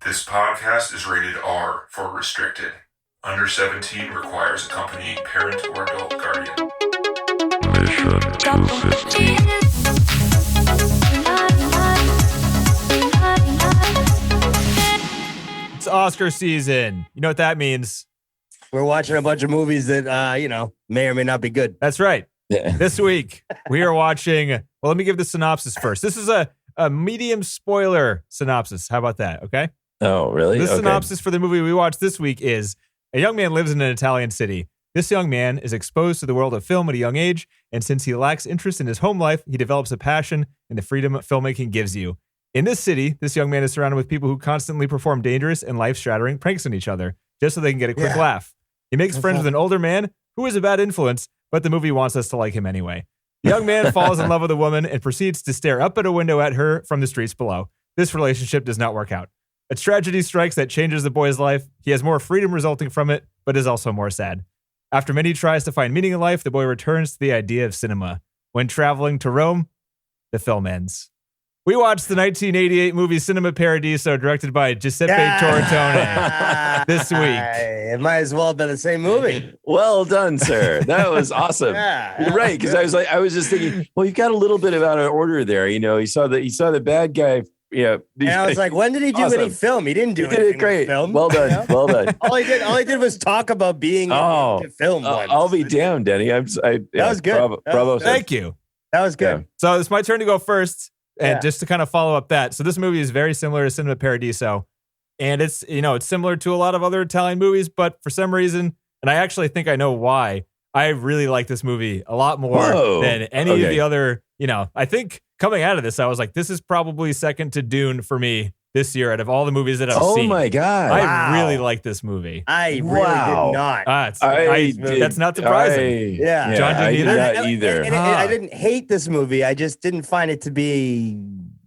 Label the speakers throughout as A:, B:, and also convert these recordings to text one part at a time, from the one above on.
A: This podcast is rated R for restricted. Under 17 requires accompanying parent or adult guardian.
B: Mission to city.
C: It's Oscar season. You know what that means.
D: We're watching a bunch of movies that, may or may not be good.
C: That's right.
E: Yeah.
C: This week, we are watching... Well, let me give the synopsis first. This is a medium spoiler synopsis. How about that, okay?
E: Oh, really?
C: The
E: Okay.
C: synopsis for the movie we watched this week is: a young man lives in an Italian city. This young man is exposed to the world of film at a young age, and since he lacks interest in his home life, he develops a passion in the freedom filmmaking gives you. In this city, this young man is surrounded with people who constantly perform dangerous and life-shattering pranks on each other, just so they can get a quick laugh. He makes friends with an older man who is a bad influence, but the movie wants us to like him anyway. The young man falls in love with a woman and proceeds to stare up at a window at her from the streets below. This relationship does not work out. A tragedy strikes that changes the boy's life. He has more freedom resulting from it, but is also more sad. After many tries to find meaning in life, the boy returns to the idea of cinema. When traveling to Rome, the film ends. We watched the 1988 movie Cinema Paradiso, directed by Giuseppe Torrentone, this week.
D: It might as well have been the same movie.
E: Well done, sir. That was awesome. You're right, because I was just thinking, well, you got a little bit of out of order there. You know, you saw the bad guy. Yeah,
D: and I was like, when did he do any film? He didn't do anything.
E: Did it great.
D: Film.
E: Well done. You know? Well done.
D: all he did was talk about being in film.
E: I'll be down, Denny.
D: That was good.
E: Bravo.
C: Thank you.
D: That was good.
C: Yeah. So it's my turn to go first. And just to kind of follow up that. So this movie is very similar to Cinema Paradiso. And it's similar to a lot of other Italian movies, but for some reason, and I actually think I know why, I really like this movie a lot more than any of the other, I think coming out of this, I was like, this is probably second to Dune for me this year out of all the movies that I've seen.
E: Oh my God.
C: I really like this movie.
D: I really did not.
C: That's not surprising.
D: John
C: didn't
E: either.
D: And I didn't hate this movie. I just didn't find it to be...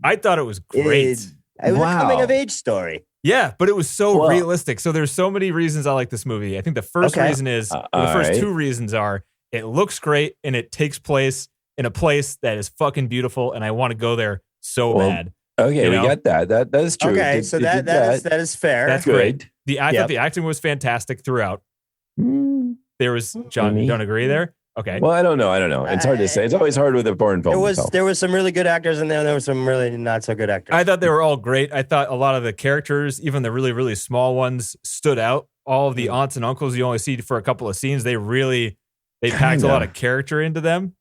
C: I thought it was great.
D: It was a coming-of-age story.
C: Yeah, but it was so realistic. So there's so many reasons I like this movie. I think the first reason is, the first two reasons are, it looks great and it takes place in a place that is fucking beautiful and I want to go there so bad.
E: Okay, we got that. That is true.
D: Okay, so that is fair.
C: That's great. I thought the acting was fantastic throughout. There was, John, you don't agree there? Okay.
E: Well, I don't know. It's hard to say. It's always hard with a foreign film.
D: There was some really good actors and there were some really not so good actors.
C: I thought they were all great. I thought a lot of the characters, even the really, really small ones, stood out. All of the aunts and uncles you only see for a couple of scenes, they packed a lot of character into them.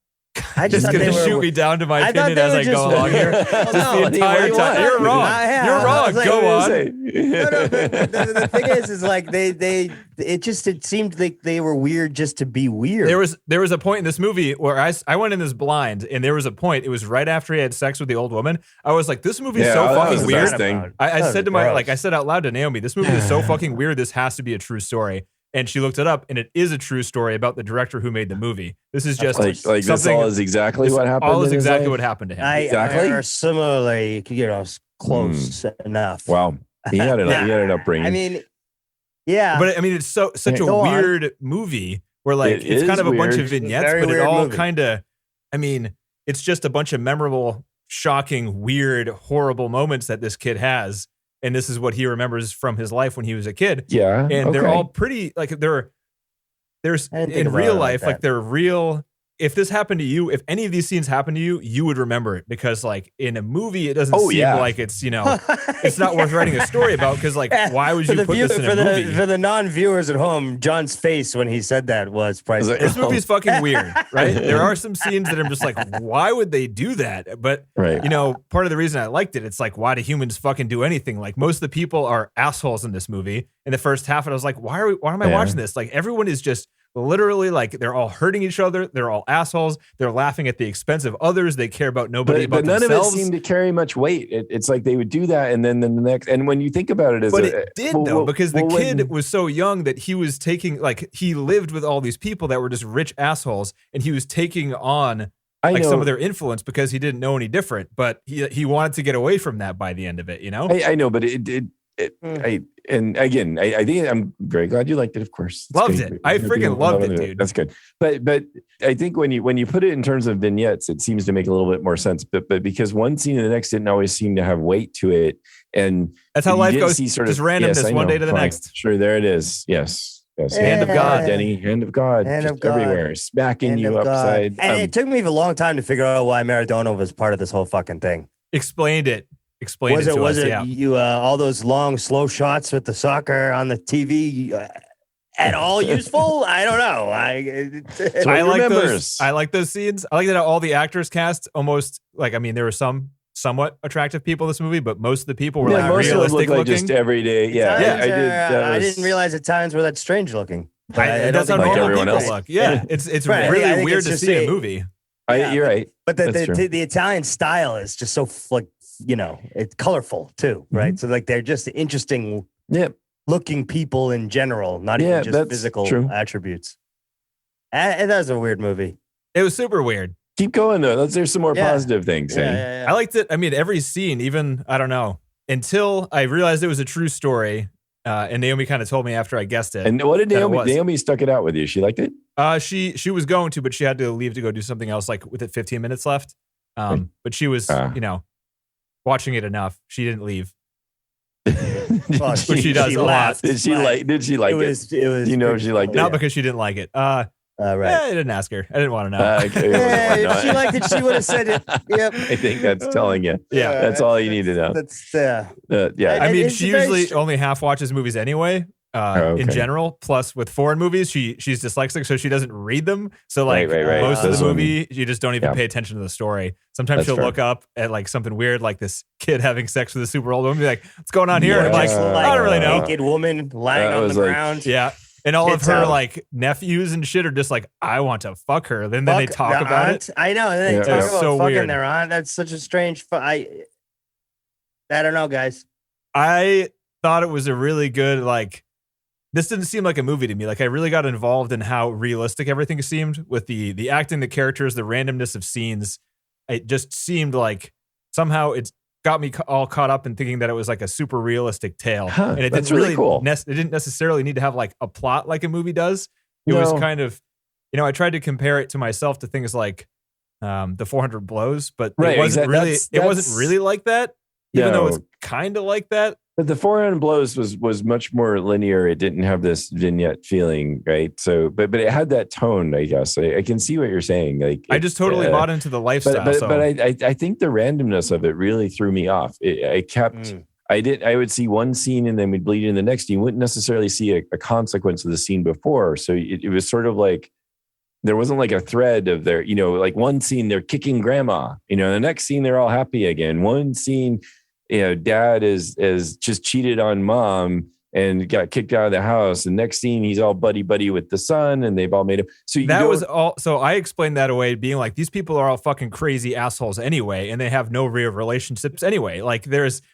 D: I just
C: going to shoot me down to my opinion as I go along here. The entire time. You're wrong. You're wrong. Go on.
D: The thing is like it seemed like they were weird just to be weird.
C: There was a point in this movie where I went in this blind, and there was a point. It was right after he had sex with the old woman. I was like, this movie is so fucking weird. I said to I said out loud to Naomi, this movie is so fucking weird. This has to be a true story. And she looked it up, and it is a true story about the director who made the movie. This is just
E: like this all is exactly what happened.
C: All is exactly what happened to him.
D: Exactly. Or similarly, close enough.
E: Wow, he had an upbringing.
D: I mean, yeah,
C: but I mean, it's such a weird movie where it's kind of a bunch of vignettes, but it all kind of, it's just a bunch of memorable, shocking, weird, horrible moments that this kid has. And this is what he remembers from his life when he was a kid.
E: Yeah.
C: And they're all pretty, there's in real life, they're real. If this happened to you, if any of these scenes happened to you, you would remember it because in a movie, it doesn't seem like it's, it's not worth writing a story about because why would you put this in a movie?
D: For the non-viewers at home, John's face when he said that was priceless.
C: This movie's fucking weird, right? There are some scenes that I'm just like, why would they do that? But, part of the reason I liked it, it's like, why do humans fucking do anything? Like most of the people are assholes in this movie. In the first half, and I was like, why am I watching this? Like everyone is just literally they're all hurting each other. They're all assholes. They're laughing at the expense of others. They care about nobody but
E: none
C: themselves.
E: of it seemed to carry much weight. It's like they would do that and then the next. And when you think about it,
C: it did because the kid was so young that he was taking he lived with all these people that were just rich assholes, and he was taking on some of their influence because he didn't know any different. But he wanted to get away from that by the end of it.
E: I know, but I think I'm very glad you liked it. Of course, it's
C: Loved
E: good.
C: it. I freaking loved it, dude.
E: That's good. But I think when you put it in terms of vignettes, it seems to make a little bit more sense. But because one scene and the next didn't always seem to have weight to it, and
C: that's how life goes. Just randomness, one day to the next.
E: Sure, there it is. Yes.
C: Hand of God,
E: Denny. Hand of God.
D: Hand
E: just
D: of God.
E: Everywhere, smacking you upside.
D: And it took me a long time to figure out why Maradona was part of this whole fucking thing.
C: Explained it to
D: was
C: us,
D: it you all those long slow shots with the soccer on the TV at all useful? I don't know.
C: I like those scenes. I like that all the actors cast almost like, I mean, there were some somewhat attractive people in this movie, but most of the people were like realistic looking.
E: Just everyday.
D: I didn't realize at times were that strange looking.
C: That's how normal people look. Yeah, it's
D: right.
C: really weird to see a movie.
E: You're right.
D: But the Italian style is just so it's colorful too, right? So like they're just interesting looking people in general, not even just physical attributes. And that was a weird movie.
C: It was super weird.
E: Keep going though. There's some more positive things.
C: I liked it. I mean, every scene, even I don't know, until I realized it was a true story. And Naomi kind of told me after I guessed it.
E: And what did Naomi? Naomi stuck it out with you. She liked it.
C: She was going to, but she had to leave to go do something else. Like with it 15 minutes left. But she was, watching it enough. She didn't leave.
D: Well,
C: she does a lot.
E: Did she like it?
D: It was.
E: She liked it.
C: Not because she didn't like it.
D: Right.
C: I didn't ask her. I didn't want to know.
D: If she liked it, she would have said it. Yep.
E: I think that's telling you.
C: Yeah.
E: That's all you need to know.
D: That's
C: I mean, she usually only half watches movies anyway. In general, plus with foreign movies, she's dyslexic, so she doesn't read them. So like most of the movie, you just don't even pay attention to the story. Sometimes she'll look up at like something weird, like this kid having sex with a super old woman, be like, "What's going on here?" And I'm like, I don't really know.
D: Naked woman lying on the ground.
C: Yeah. And all of her like nephews and shit are just like, I want to fuck her. Then they talk about
D: aunt.
C: it.
D: I know. And then they talk about
C: so
D: fucking
C: weird.
D: their aunt. That's such a strange. I don't know, guys.
C: I thought it was a really good this didn't seem like a movie to me. Like I really got involved in how realistic everything seemed with the acting, the characters, the randomness of scenes. It just seemed like somehow it's got me all caught up in thinking that it was like a super realistic tale. And it didn't really
E: cool.
C: It didn't necessarily need to have like a plot like a movie does. It was kind of, I tried to compare it to myself to things like the 400 Blows, but it wasn't really like that, even though it's kind of like that.
E: But the 400 Blows was much more linear. It didn't have this vignette feeling, right? So, but it had that tone, I guess. I can see what you're saying. Like
C: I just totally bought into the lifestyle.
E: But I think the randomness of it really threw me off. I would see one scene and then we'd bleed in the next. You wouldn't necessarily see a consequence of the scene before. So it was sort of like there wasn't like a thread of their, like one scene they're kicking grandma. The next scene they're all happy again. One scene. Dad is just cheated on mom and got kicked out of the house. The next scene, he's all buddy with the son, and they've all made him. So that was all. So I explained that away, being like, these people are all fucking crazy assholes anyway, and they have no real relationships anyway. Like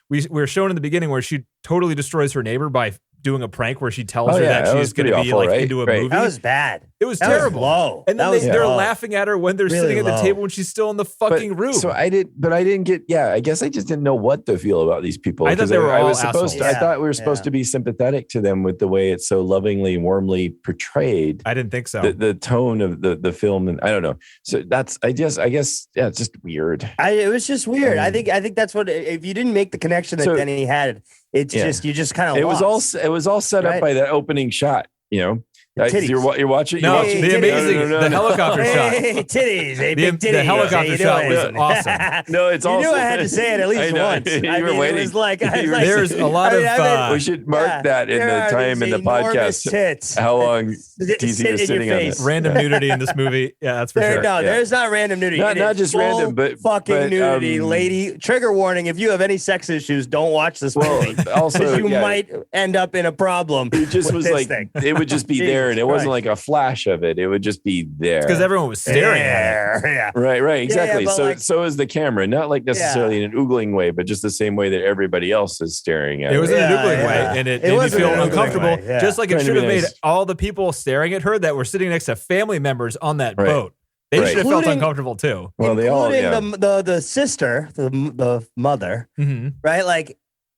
E: we were shown in the beginning where she totally destroys her neighbor by doing a prank where she tells her that she's going to be into a movie.
D: That was bad.
C: It was terrible.
D: Low.
C: And then they're laughing at her when they're really sitting at the table when she's still in the fucking room.
E: So I didn't get. Yeah, I guess I just didn't know what to feel about these people.
C: I thought they were all
E: assholes. I thought we were supposed to be sympathetic to them with the way it's so lovingly, warmly portrayed.
C: I didn't think so.
E: The tone of the film, and I don't know. So that's it's just weird.
D: It was just weird. I think that's what. If you didn't make the connection that Denny had. It's just you just kind of. It
E: was all set up by that opening shot. You're watching.
C: No, the amazing the helicopter shot.
D: Hey, titties, big titties.
C: The helicopter shot was awesome.
E: No, it's also.
D: You knew I had to say it at least once.
E: You were waiting.
D: It was like
C: there's a lot of.
E: We should mark that in the time in the podcast.
D: Tits.
E: How long TZ is sitting on this?
C: Random nudity in this movie. Yeah, that's for sure.
D: No, there's not random nudity.
E: Not just random, but
D: fucking nudity, lady. Trigger warning: if you have any sex issues, don't watch this movie.
E: Also,
D: you might end up in a problem.
E: It just was like it would just be there, and it wasn't like a flash of it. It would just be there
C: because everyone was staring at it.
E: Yeah. Right, exactly. So is the camera, not like necessarily in an oogling way, but just the same way that everybody else is staring at it.
C: It was in an oogling way, and it made me feel uncomfortable. Just like it should have made all the people staring at her that were sitting next to family members on that boat. They should have felt uncomfortable too.
D: Well, they all, the sister, the mother, right? Like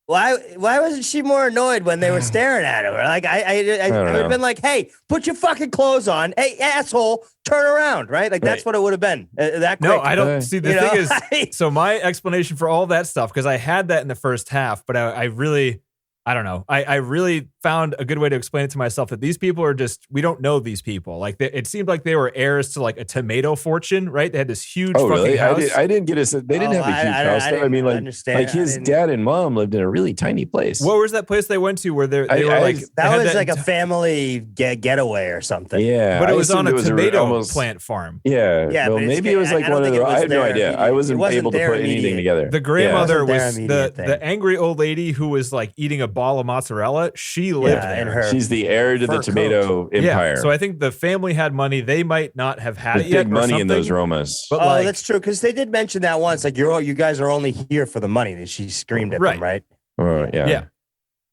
D: Why wasn't she more annoyed when they were staring at her? Like I would have been like, "Hey, put your fucking clothes on. Hey, asshole, turn around." Right? Like that's what it would have been. That quick.
C: No, I don't see. The thing is, so my explanation for all that stuff, because I had that in the first half, but I really, I don't know. I really found a good way to explain it to myself that these people are just, we don't know these people. Like it seemed like they were heirs to like a tomato fortune, right? They had this huge fucking house.
E: I didn't get they didn't have a huge house. I mean, like his dad and mom lived in a really tiny place.
C: What was that place they went to where they were like?
D: That was like a family getaway or something.
E: Yeah.
C: But it was on a tomato plant farm.
E: Yeah. Well, maybe it was like one of the, I have no idea. I wasn't able to put anything together.
C: The grandmother was the angry old lady who was like eating a ball of mozzarella. She lived there.
E: She's the heir to the tomato empire.
C: So I think the family had money. They might not have had it yet.
E: Big money in those Romas.
D: But that's true, because they did mention that once. Like you guys are only here for the money. She screamed at them, right?
E: Yeah.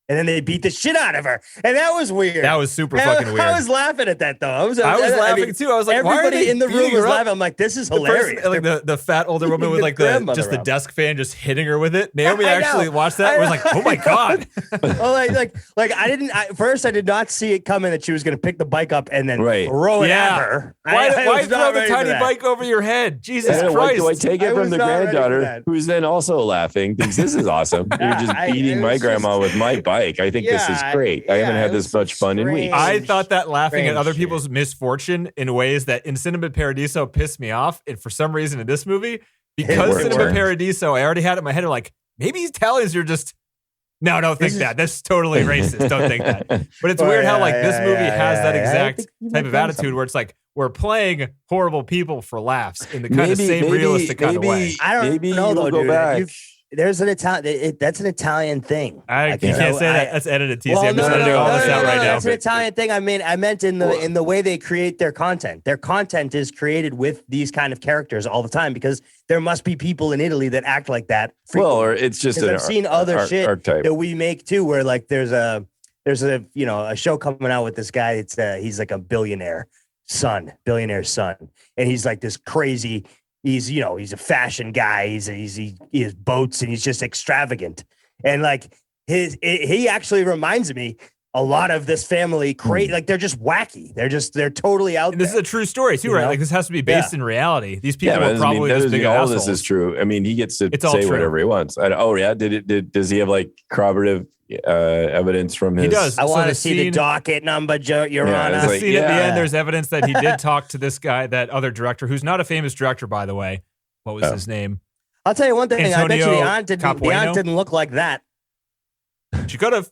D: And then they beat the shit out of her. And that was weird.
C: That was super fucking weird.
D: I was laughing at that, though. I was
C: laughing, too. I was like, why are they
D: in the room was laughing. I'm like, this is hilarious.
C: Like the fat older woman with like the desk fan just hitting her with it. Naomi actually watched that and was like, oh, my God.
D: Well, like first I did not see it coming that she was going to pick the bike up and then throw it at her.
C: Why throw the tiny bike over your head? Jesus Christ.
E: Do I take it from the granddaughter, who's then also laughing, thinks this is awesome. You're just beating my grandma with my bike. I think this is great. I haven't had this much fun in weeks.
C: I thought that laughing at other people's misfortune in ways that in Cinema Paradiso pissed me off. And for some reason in this movie, because Cinema Paradiso, I already had it in my head. Like, maybe Italians are just, no, don't think that. That's totally racist. Don't think that. But it's weird how like this movie has that exact type of attitude where it's like, we're playing horrible people for laughs in the kind of same realistic kind of way.
D: I don't know though,
E: go back.
D: There's an Italian. That's an Italian thing.
C: You can't say that. That's edited. TC. I'm just editing all this out right now.
D: That's an Italian thing. I meant in the way they create their content. Their content is created with these kind of characters all the time because there must be people in Italy that act like that.
E: Well, or it's just
D: I've seen other shit archetype that we make too, where like there's a a show coming out with this guy. It's he's like a billionaire son, and he's like this crazy. He's a fashion guy. He has boats and he's just extravagant. And like he actually reminds me a lot of this family. Like they're just wacky. They're totally out.
C: And this is a true story too, right? Like this has to be based in reality. These people are probably just big assholes.
E: All this is true. I mean, he gets to say whatever he wants. Does he have like corroborative evidence from his?
C: He does.
D: I want to see the docket number, Your Honor.
C: The scene at the end, there's evidence that he did talk to this guy, that other director, who's not a famous director, by the way. What was his name?
D: I'll tell you one thing. I bet you the aunt didn't look like that.
C: She could have.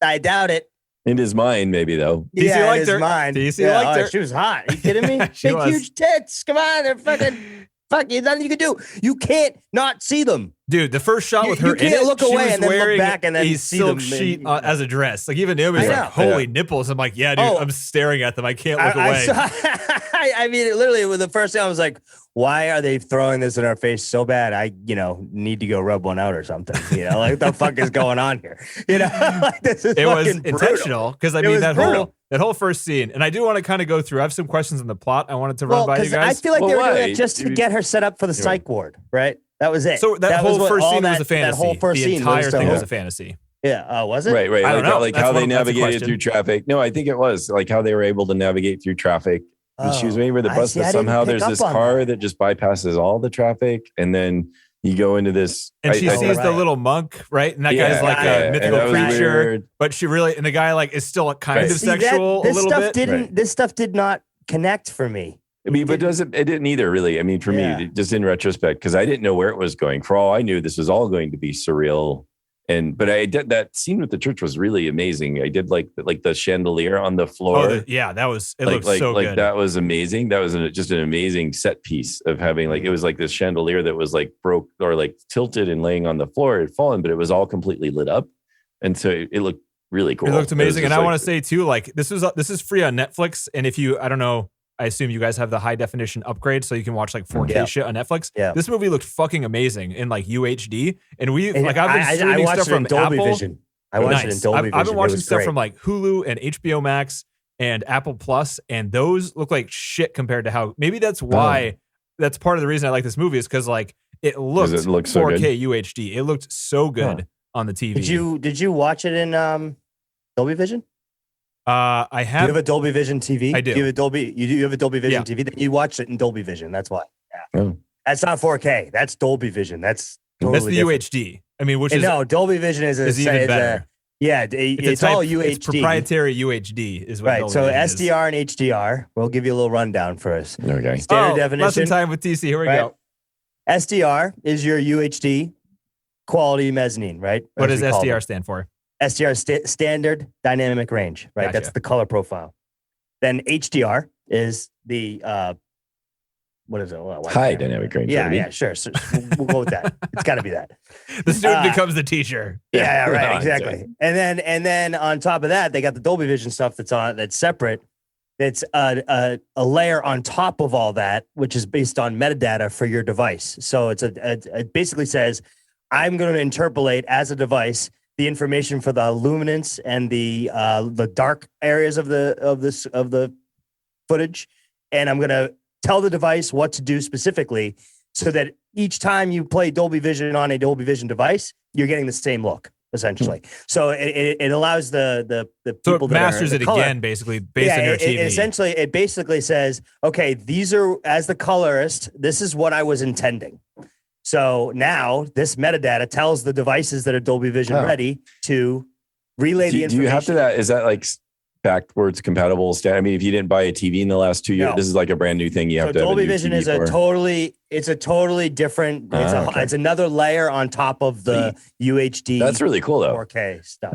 D: I doubt it.
E: In his mind, maybe though.
D: DC liked her. DC liked her. She was hot. Are you kidding me? Big huge tits. Come on, they're fucking. Fuck, there's nothing you can do. You can't not see them.
C: Dude, the first shot with her
D: you can't look away and then look back and then
C: a
D: see
C: silk
D: them
C: sheet as a dress. Like even Naomi's like, holy nipples. I'm like, yeah, dude, I'm staring at them. I can't look away.
D: I mean, literally, with the first thing I was like, why are they throwing this in our face so bad? I, need to go rub one out or something. Like what the fuck is going on here? Like this is
C: it was
D: brutal.
C: Intentional because I mean that whole first scene, and I do want to kind of go through. I have some questions on the plot I wanted to run by you guys.
D: I feel like they were doing it just to get her set up for the psych ward, right? That was it.
C: So that whole first scene was a fantasy. That whole first scene, the entire thing was a fantasy.
D: Yeah, was it?
E: Right.
C: I don't know.
E: Like how they navigated through traffic. No, I think it was like how they were able to navigate through traffic. She was waiting for the bus, but somehow there's this car that just bypasses all the traffic, and then you go into this.
C: And she sees the little monk, right? And that guy's like a mythical creature, but she really, and the guy like is still kind of sexual a little bit.
D: This stuff did not connect for me.
E: I mean, but it didn't either, really. I mean, for me, just in retrospect, because I didn't know where it was going. For all I knew, this was all going to be surreal. But I did that scene with the church was really amazing. I did like the chandelier on the floor.
C: That was looked so good.
E: That was amazing. That was just an amazing set piece of having it was like this chandelier that was like broke or like tilted and laying on the floor. It had fallen, but it was all completely lit up, and so it looked really cool.
C: It looked amazing, and I want to say too, like this is free on Netflix, and if you, I don't know. I assume you guys have the high definition upgrade so you can watch like 4K shit on Netflix. Yeah. This movie looked fucking amazing in like UHD. And I've been streaming stuff from
D: Dolby
C: Apple.
D: Vision. I watched it in Dolby Vision.
C: I've been watching stuff from like Hulu and HBO Max and Apple Plus, and those look like shit compared to how maybe that's why that's part of the reason I like this movie is because like it looked 4K UHD. It looked so good on the TV.
D: Did you watch it in Dolby Vision?
C: I
D: Do you
C: have.
D: have a Dolby Vision TV?
C: I do.
D: You have a Dolby Vision TV. Then you watched it in Dolby Vision. That's why. Yeah.
E: Oh.
D: That's not 4K. That's Dolby Vision. That's totally
C: That's the
D: different.
C: UHD. I mean, which is
D: no Dolby Vision is
C: even better.
D: It's all UHD.
C: It's proprietary UHD is what
D: right.
C: Dolby
D: So
C: Vision is.
D: SDR and HDR. We'll give you a little rundown first.
E: Okay.
D: Standard definition.
C: Lesson time with TC. Here we go.
D: SDR is your UHD quality mezzanine, right?
C: What does SDR stand for?
D: SDR standard dynamic range, right?
C: Gotcha.
D: That's the color profile. Then HDR is the what is it?
E: High dynamic range.
D: Yeah, sure. So we'll go with that. It's got to be that.
C: The student becomes the teacher.
D: Yeah, right, exactly. And then on top of that, they got the Dolby Vision stuff that's separate. It's a layer on top of all that, which is based on metadata for your device. So it basically says, I'm going to interpolate as a device the information for the luminance and the dark areas of the footage, and I'm going to tell the device what to do specifically, so that each time you play Dolby Vision on a Dolby Vision device, you're getting the same look. Essentially, so it allows the people
C: so it masters it again, basically based on your TV.
D: Essentially, it basically says, okay, these are, as the colorist, this is what I was intending. So now this metadata tells the devices that are Dolby Vision ready to relay the information.
E: Do you have to is that like backwards compatible? I mean, if you didn't buy a TV in the last 2 years, this is like a brand new thing. You have to.
D: Dolby
E: have a new
D: Vision
E: TV
D: is a totally different. It's another layer on top of the UHD.
E: That's really cool, though.
D: 4K stuff.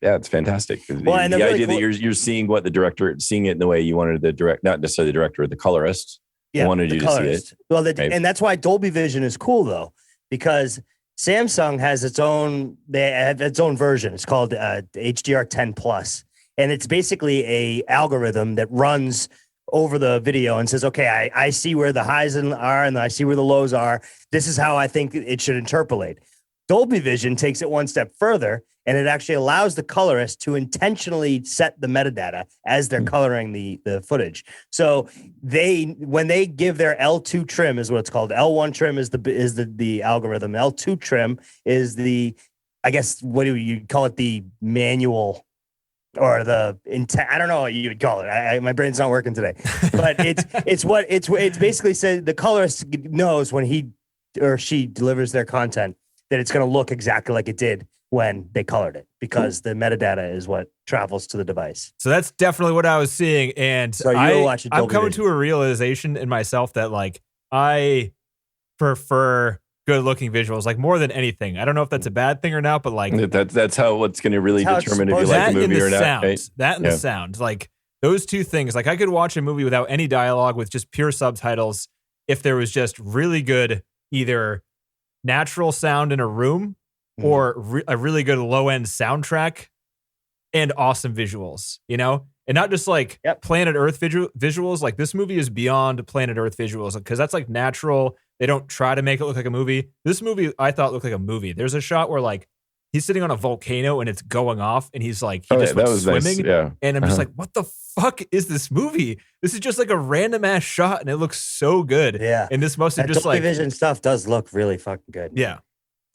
E: It's fantastic.
D: Well, and
E: the idea that you're seeing what the director, seeing it in the way you wanted the direct, not necessarily the director, the colorist. Wanted you to see it.
D: Well, and that's why Dolby Vision is cool, though, because Samsung has its own. They have its own version. It's called HDR 10 Plus. And it's basically a algorithm that runs over the video and says, okay, I see where the highs are and I see where the lows are. This is how I think it should interpolate. Dolby Vision takes it one step further, and it actually allows the colorist to intentionally set the metadata as they're coloring the footage. So when they give their L2 trim, is what it's called. L1 trim is the algorithm. L2 trim is the, I guess, what do you call it? The manual. Or the intent, I don't know what you would call it. My brain's not working today, but it's basically said the colorist knows when he or she delivers their content that it's going to look exactly like it did when they colored it, because the metadata is what travels to the device.
C: So that's definitely what I was seeing, and
D: so
C: I'm coming to a realization in myself that like I prefer good-looking visuals, like more than anything. I don't know if that's a bad thing or not, but like
E: that's how what's going to really determine if you like a movie or not. Right?
C: That and the sound, like those two things. Like I could watch a movie without any dialogue with just pure subtitles if there was just really good either natural sound in a room or a really good low-end soundtrack and awesome visuals, you know? And not just like Planet Earth visuals. Like this movie is beyond Planet Earth visuals because that's like natural. They don't try to make it look like a movie. This movie, I thought, looked like a movie. There's a shot where like he's sitting on a volcano and it's going off and he's like, he just went swimming. Nice. Yeah. And I'm just like, what the fuck is this movie? This is just like a random ass shot and it looks so good.
D: Yeah.
C: And this must have just
D: Dolby
C: like.
D: Vision stuff does look really fucking good.
C: Yeah.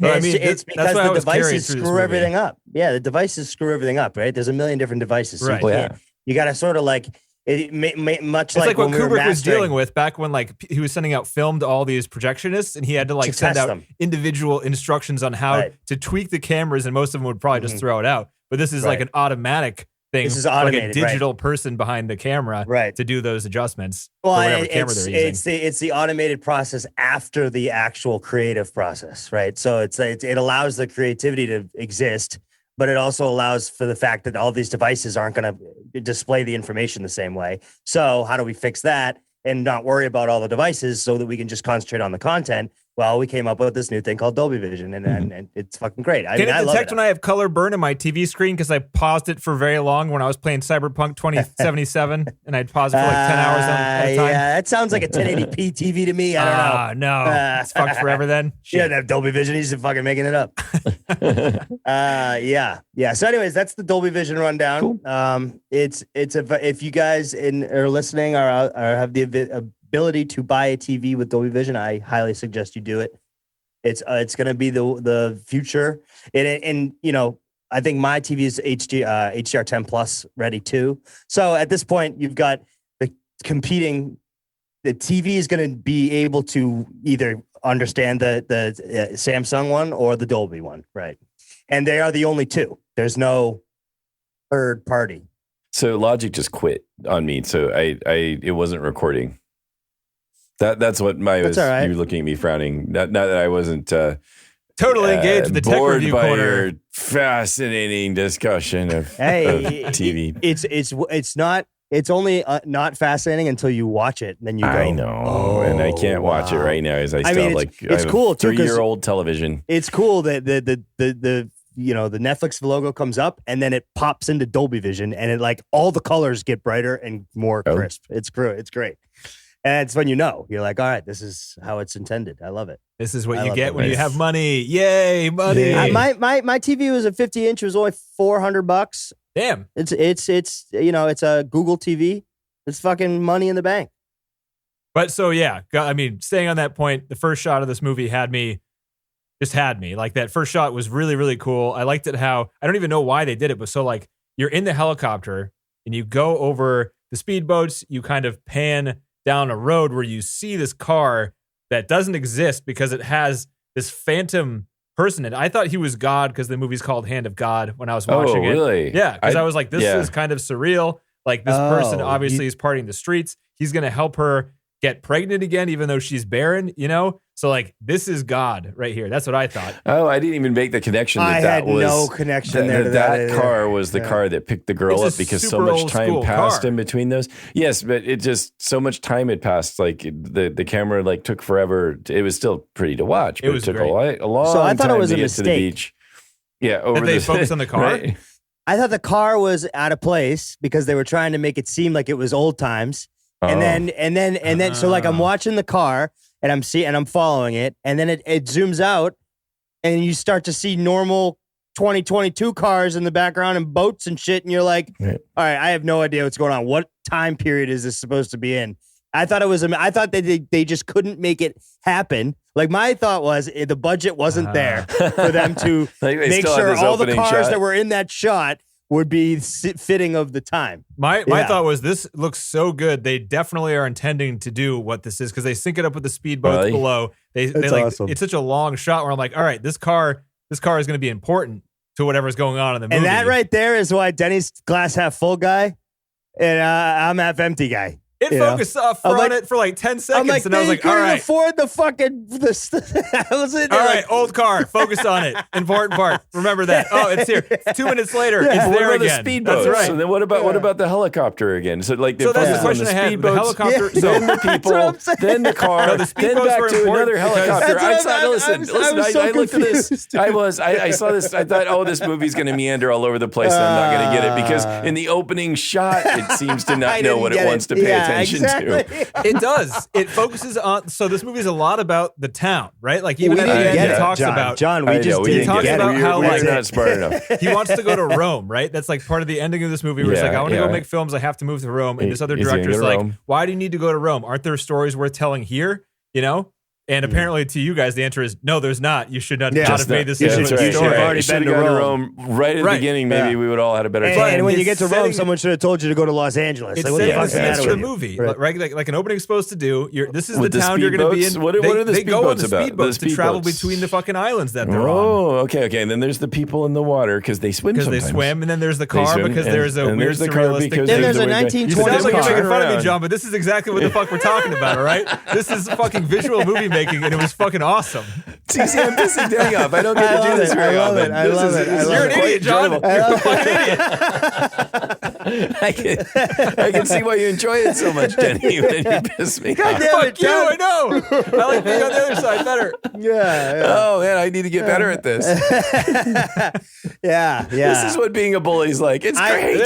D: I mean, it's because the devices screw everything up. Yeah, the devices screw everything up, right? There's a million different devices. So
C: right.
D: You got to sort of like, much like
C: what Kubrick was dealing with back when like he was sending out film to all these projectionists and he had to like send out individual instructions on how to tweak the cameras, and most of them would probably just throw it out. But this is like an automatic thing. This is automated, like a digital person behind the camera to do those adjustments for whatever camera they're using.
D: It's the automated process after the actual creative process, right? So it allows the creativity to exist, but it also allows for the fact that all these devices aren't going to display the information the same way. So how do we fix that and not worry about all the devices so that we can just concentrate on the content? Well, we came up with this new thing called Dolby Vision, and it's fucking great.
C: Can it detect when I have color burn in my TV screen because I paused it for very long when I was playing Cyberpunk 2077 and I'd pause it for like 10 hours at a time? Yeah,
D: that sounds like a 1080p TV to me. I don't know.
C: No, it's fucked forever then.
D: You don't have Dolby Vision. He's just fucking making it up. Yeah. So anyways, that's the Dolby Vision rundown. Cool. If you guys are listening or have the ability to buy a TV with Dolby Vision, I highly suggest you do it. It's going to be the future. And I think my TV is HDR 10 plus ready too. So at this point, you've got the competing. The TV is going to be able to either understand the Samsung one or the Dolby one, right? And they are the only two. There's no third party.
E: So Logic just quit on me. So it wasn't recording. That's what was. Right. You were looking at me frowning. Not that I wasn't
C: totally engaged with the tech review
E: by
C: corner.
E: Your fascinating discussion of TV.
D: It's not. It's only not fascinating until you watch it. And then you go,
E: I know, and I can't watch it right now as I still have
D: it's cool too.
E: 3-year-old television.
D: It's cool that the Netflix logo comes up and then it pops into Dolby Vision and it all the colors get brighter and more crisp. It's great. And it's when you're like, all right, this is how it's intended. I love it.
C: This is what you get when you have money. Yay, money.
D: Yeah. My TV was a 50-inch. It was only $400.
C: Damn.
D: It's it's a Google TV. It's fucking money in the bank.
C: But so yeah, I mean, staying on that point, the first shot of this movie had me. Like that first shot was really, really cool. I liked it how, I don't even know why they did it, but so you're in the helicopter and you go over the speedboats, you kind of pan down a road where you see this car that doesn't exist because it has this phantom person. And I thought he was God because the movie's called Hand of God when I was watching it.
E: Oh, really?
C: Yeah, because I was like, this is kind of surreal. Like this person obviously is partying the streets. He's going to help her get pregnant again, even though she's barren, So this is God right here. That's what I thought.
E: Oh, I didn't even make the connection.
D: I had no connection there.
E: That car was the car that picked the girl up because so much time passed in between those. Yes, but it just so much time had passed. The camera took forever. It was still pretty to watch, but it took a long time.
D: So I thought it was
E: to
D: a
E: get
D: mistake.
E: to the beach. Yeah, over
C: they focused on the car.
E: Right?
D: I thought the car was out of place because they were trying to make it seem like it was old times. And then, so I'm watching the car and I'm following it, and then it zooms out, and you start to see normal 2022 cars in the background and boats and shit, and you're like, all right, I have no idea what's going on. What time period is this supposed to be in? I thought that they just couldn't make it happen. My thought was the budget wasn't there for them to make sure all the cars that were in that shot would be fitting of the time.
C: My thought was this looks so good. They definitely are intending to do what this is because they sync it up with the speedboats below. They awesome. It's such a long shot where I'm like, all right, this car is going to be important to whatever's going on in the movie.
D: And that right there is why Denny's glass half full guy and I'm half empty guy.
C: It focused off on it for 10 seconds, and I was like, all right.
D: Afford the fucking... I was in there
C: all right, old car, focus on it. Important part. Remember that. Oh, it's here. 2 minutes later, it's there again.
E: The speedboats. That's right. So then what about the helicopter again? So that's
C: the question I had. The helicopter,
E: then the people, then the car,
C: the
E: then back to another helicopter. I looked at this. I saw this. I thought, oh, this movie's going to meander all over the place, and I'm not going to get it because in the opening shot, it seems to not know what it wants to pay attention to.
C: It does. It focuses on. So this movie is a lot about the town, right? Even at the end, he talks about
D: John. We just didn't
C: talks
D: get
C: about
D: it.
C: how
E: we're not smart enough.
C: He wants to go to Rome, right? That's part of the ending of this movie. Where it's I want to go make films. I have to move to Rome. And this other director's why do you need to go to Rome? Aren't there stories worth telling here? And apparently to you guys, the answer is no, there's not. You should not have made this into a story.
E: You should have already been to Rome right at the beginning. Maybe we would all had a better time.
D: And when you get to Rome, someone should have told you to go to Los Angeles.
C: It's setting the movie, right? Like an opening is supposed to do. This is the town you're going to be in.
E: What are the speedboats about?
C: Speedboats to travel between the fucking islands that they're on.
E: Oh, okay. And then there's the people in the water because they swim.
C: Because they swim, and then there's the car because there's a weird surrealistic.
D: Then there's a 1920s car.
C: It sounds like you're making fun of me, John, but this is exactly what the fuck we're talking about, all right? This is fucking visual movie making, and it was fucking awesome.
E: See, I'm pissing Danny off. I don't get to do this very often.
D: I love it.
C: You're an idiot, John. You're a fucking idiot.
E: I can see why you enjoy it so much, Denny. When you piss me off.
C: Fuck you, I know. I like being on the other side better.
D: Yeah.
E: Oh, man, I need to get better at this.
D: Yeah.
E: This is what being a bully is like. It's great.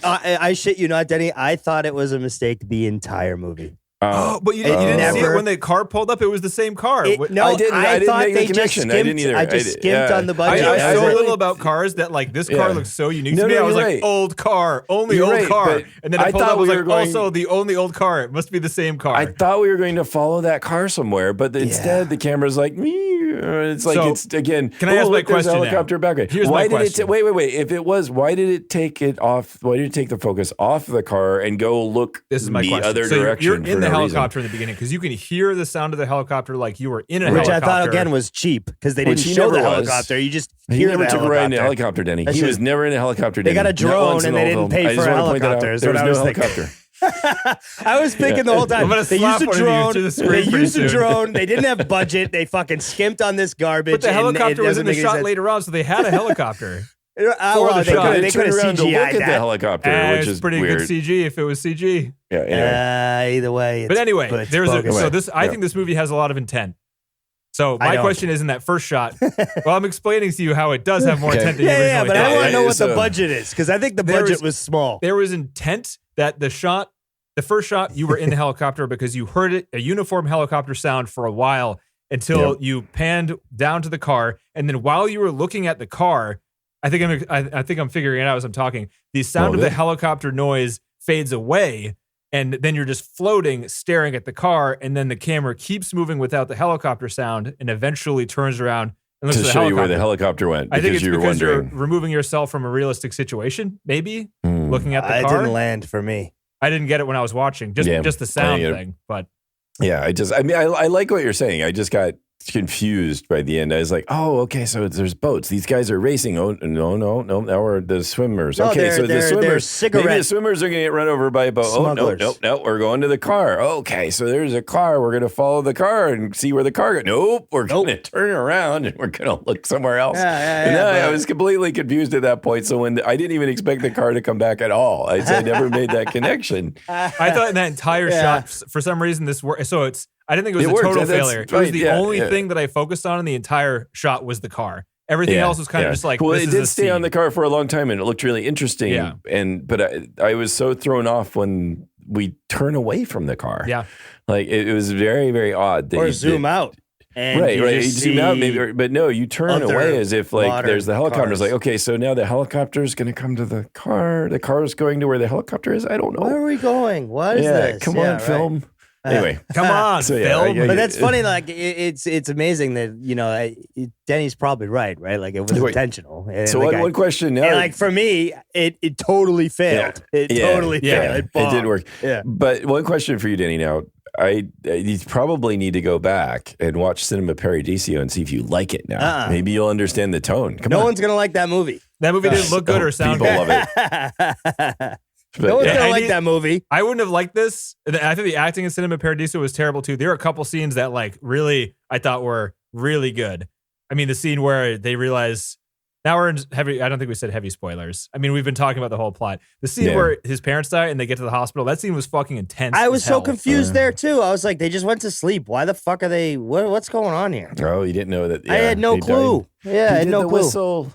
D: I shit you not, Denny. I thought it was a mistake the entire movie.
C: But you didn't see it when the car pulled up. It was the same car.
D: I didn't make the connection. I didn't either. I just skimped on the budget.
C: I know so little about cars that like this car looks so unique to me. I was like, old car, only old car. And then I pulled up, I was like, also the only old car. It must be the same car.
E: I thought we were going to follow that car somewhere, but instead the camera's like, it's like, it's again.
C: Can I ask my question now?
E: Helicopter background.
C: Here's my question.
E: Wait. If it was, why did it take it off? Why did it take the focus off the car and go look the other direction?
C: You're in the helicopter in the beginning because you can hear the sound of the helicopter like you were in a helicopter.
D: Which I thought again was cheap because they didn't show the helicopter. You just hear the helicopter. He never took a ride in a
E: helicopter, Denny. He was never in a helicopter, Denny.
D: They got a drone and they didn't pay for a helicopter.
E: There was no helicopter.
D: I was thinking the whole time. They used a drone. They didn't have budget. They fucking skimped on this garbage.
C: But the helicopter was in the shot later on, so they had a helicopter.
D: They could have
E: around to look
D: CGI'd
E: at the helicopter, which is
C: pretty
E: weird.
C: good CG if it was CG.
E: Yeah. Anyway.
D: Either way.
C: But anyway, I think this movie has a lot of intent. So my question is in that first shot. Well, I'm explaining to you how it does have more intent than you originally thought.
D: But I want to know what the budget is because I think the budget was small.
C: There was intent that the first shot, you were in the helicopter because you heard a uniform helicopter sound for a while until you panned down to the car, and then while you were looking at the car, I think I'm figuring it out as I'm talking. The sound of the helicopter noise fades away, and then you're just floating, staring at the car, and then the camera keeps moving without the helicopter sound, and eventually turns around and looks at the
E: show you where the helicopter went.
C: I think it's because you're removing yourself from a realistic situation, maybe looking at the car.
D: It didn't land for me.
C: I didn't get it when I was watching, just the sound thing. But
E: yeah, I like what you're saying. I just got confused by the end. I was like, oh, okay, so there's boats. These guys are racing. Oh, no. Now we're the swimmers.
D: No,
E: okay, so the swimmers, maybe the swimmers are going to get run over by a boat.
D: Smugglers.
E: Oh, no, we're going to the car. Okay, so there's a car. We're going to follow the car and see where the car goes. Nope, we're going to turn around and we're going to look somewhere else. I was completely confused at that point. So when I didn't even expect the car to come back at all. I never made that connection.
C: I thought in that entire shot, for some reason, this worked. So I didn't think it was a total failure. It was the only thing that I focused on in the entire shot was the car. Everything else was kind of just like,
E: well,
C: this
E: it did stay on the car for a long time and it looked really interesting.
C: Yeah.
E: But I was so thrown off when we turn away from the car.
C: Yeah.
E: Like it was very, very odd.
D: Or zoom out. And
E: right. You zoom out maybe, but no, you turn away as if like there's the helicopter. It's like, okay, so now the helicopter is going to come to the car. The car is going to where the helicopter is. I don't know.
D: Where are we going? What is this?
E: Come on, film. Anyway,
C: come on, Phil.
D: But that's funny. Like it's amazing that Denny's probably right? Like it was intentional.
E: So one question now.
D: And like for me, it totally failed. It totally failed.
E: It did work.
D: Yeah.
E: But one question for you, Denny. Now, you probably need to go back and watch Cinema Paradiso and see if you like it now. Maybe you'll understand the tone.
D: No one's gonna like that movie.
C: That movie didn't look good or sound good.
E: People love it.
D: No one's gonna like that movie.
C: I wouldn't have liked this. I think the acting in Cinema Paradiso was terrible too. There are a couple scenes that like really I thought were really good. I mean, the scene where they realize now we're in heavy. I don't think we said heavy spoilers. I mean, we've been talking about the whole plot. The scene where his parents die and they get to the hospital. That scene was fucking intense.
D: I was so confused there too. I was like, they just went to sleep. Why the fuck are they? What's going on here?
E: Oh, you didn't know that? Yeah,
D: I had no clue.
E: Died.
D: Yeah, I had no clue.
E: Whistle.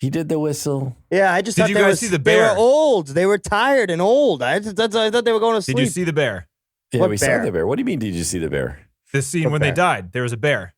E: He did the whistle.
D: Yeah, I just thought
C: you guys see the bear?
D: They were old. They were tired and old. I thought they were going to sleep.
C: Did you see the bear?
E: Yeah, we saw the bear. What do you mean? Did you see the bear?
C: The scene when they died. There was a bear.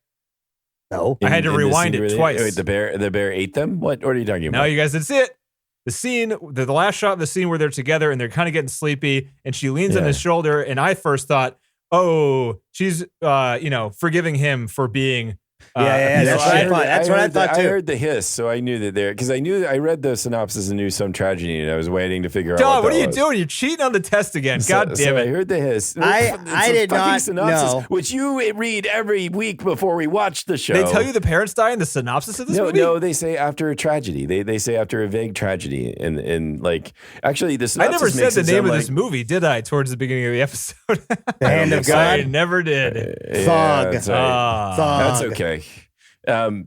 D: No,
C: I had to rewind it twice.
E: Wait, the bear ate them. What are you talking about?
C: No, you guys didn't see it. The scene, the last shot of the scene where they're together and they're kind of getting sleepy, and she leans on his shoulder, and I first thought, oh, she's forgiving him for being.
D: That's what I thought. That's what I thought too.
E: I heard the hiss, so I knew that because I read the synopsis and knew some tragedy, and I was waiting to figure out.
C: What are you doing? You're cheating on the test again. God damn it!
E: I heard the hiss.
D: I did not know,
E: which you read every week before we watch the show.
C: They tell you the parents die in the synopsis of this movie.
E: No, they say after a tragedy. They say after a vague tragedy, and like actually the synopsis.
C: I never said the name of this movie, did I? Towards the beginning of the episode,
D: The Hand of God.
C: I never did.
D: Thug.
E: That's okay.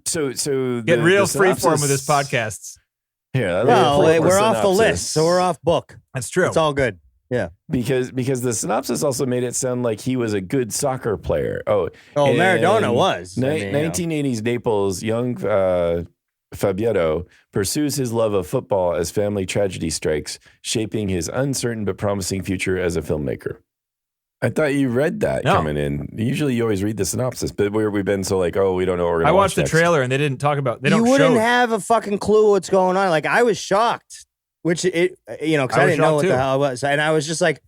E: So
C: get real freeform with this podcast.
E: Yeah,
D: we're off the list, so we're off book.
C: That's true.
D: It's all good. Yeah,
E: because the synopsis also made it sound like he was a good soccer player.
D: Maradona was
E: 1980s Naples. Young Fabietto pursues his love of football as family tragedy strikes, shaping his uncertain but promising future as a filmmaker. I thought you read that coming in. Usually you always read the synopsis, but we've been so like, oh, we don't know what we're going to watch.
C: I watched the trailer and they didn't talk about. They don't.
D: You wouldn't have a fucking clue what's going on. Like I was shocked, which because I didn't know what the hell it was, and I was just like,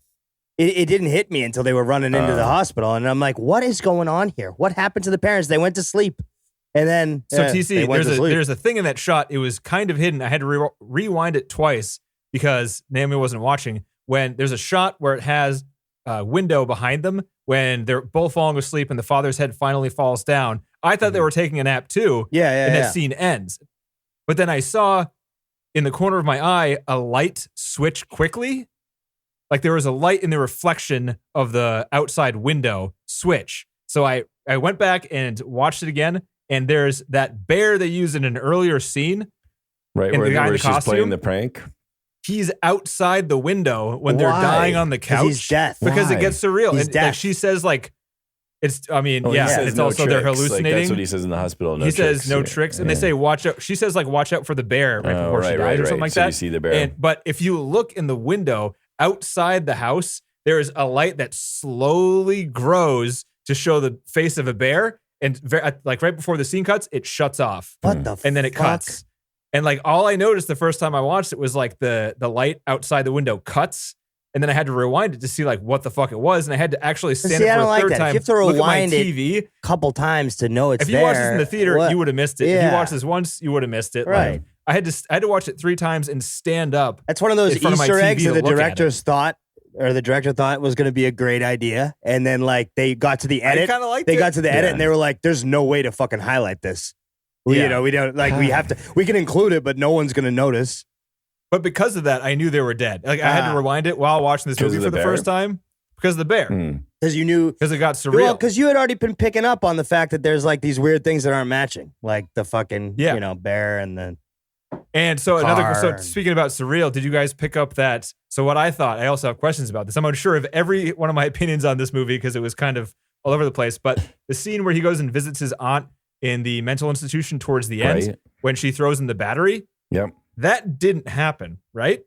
D: it didn't hit me until they were running into the hospital, and I'm like, what is going on here? What happened to the parents? They went to sleep, and then
C: TC, there's a thing in that shot. It was kind of hidden. I had to rewind it twice because Naomi wasn't watching. When there's a shot where it has a window behind them when they're both falling asleep and the father's head finally falls down. I thought they were taking a nap too. And that scene ends. But then I saw in the corner of my eye a light switch quickly. Like there was a light in the reflection of the outside window switch. So I went back and watched it again. And there's that bear they used in an earlier scene.
E: Right, where she's playing the prank.
C: He's outside the window when they're dying on the couch.
D: He's deaf.
C: Because it gets surreal.
D: He's deaf.
C: Like she says, like, it's, I mean, it's
E: no
C: also
E: tricks.
C: They're hallucinating.
E: Like, that's what he says in the hospital.
C: He says no tricks. And they say, watch out. She says, like, watch out for the bear right before she dies or something like that.
E: You see the bear.
C: But if you look in the window outside the house, there is a light that slowly grows to show the face of a bear. And like right before the scene cuts, it shuts off.
D: What the
C: And then it cuts. And like all I noticed the first time I watched it was like the light outside the window cuts, and then I had to rewind it to see like what the fuck it was, and I had to actually stand it for a third time.
D: You have to rewind
C: look at my TV
D: a couple times to know it's there.
C: If you watched this in the theater, you would have missed it.
D: Yeah.
C: If you watched this once, you would have missed it.
D: Right.
C: Like, I had to watch it 3 times and stand up.
D: That's one of those Easter eggs that the director thought was going to be a great idea, and then like they got to the edit. They got to the edit, and they were like, "There's no way to fucking highlight this." You know, we don't like. We can include it, but no one's going to notice.
C: But because of that, I knew they were dead. Like I had to rewind it while watching this movie for the first time because of the bear.
D: Because you knew,
C: because it got surreal.
D: Well, because you had already been picking up on the fact that there's like these weird things that aren't matching, like the fucking bear and the.
C: And so speaking about surreal, did you guys pick up that? So what I thought, I also have questions about this. I'm unsure of every one of my opinions on this movie because it was kind of all over the place. But the scene where he goes and visits his aunt in the mental institution towards the end, when she throws in the battery, that didn't happen, right?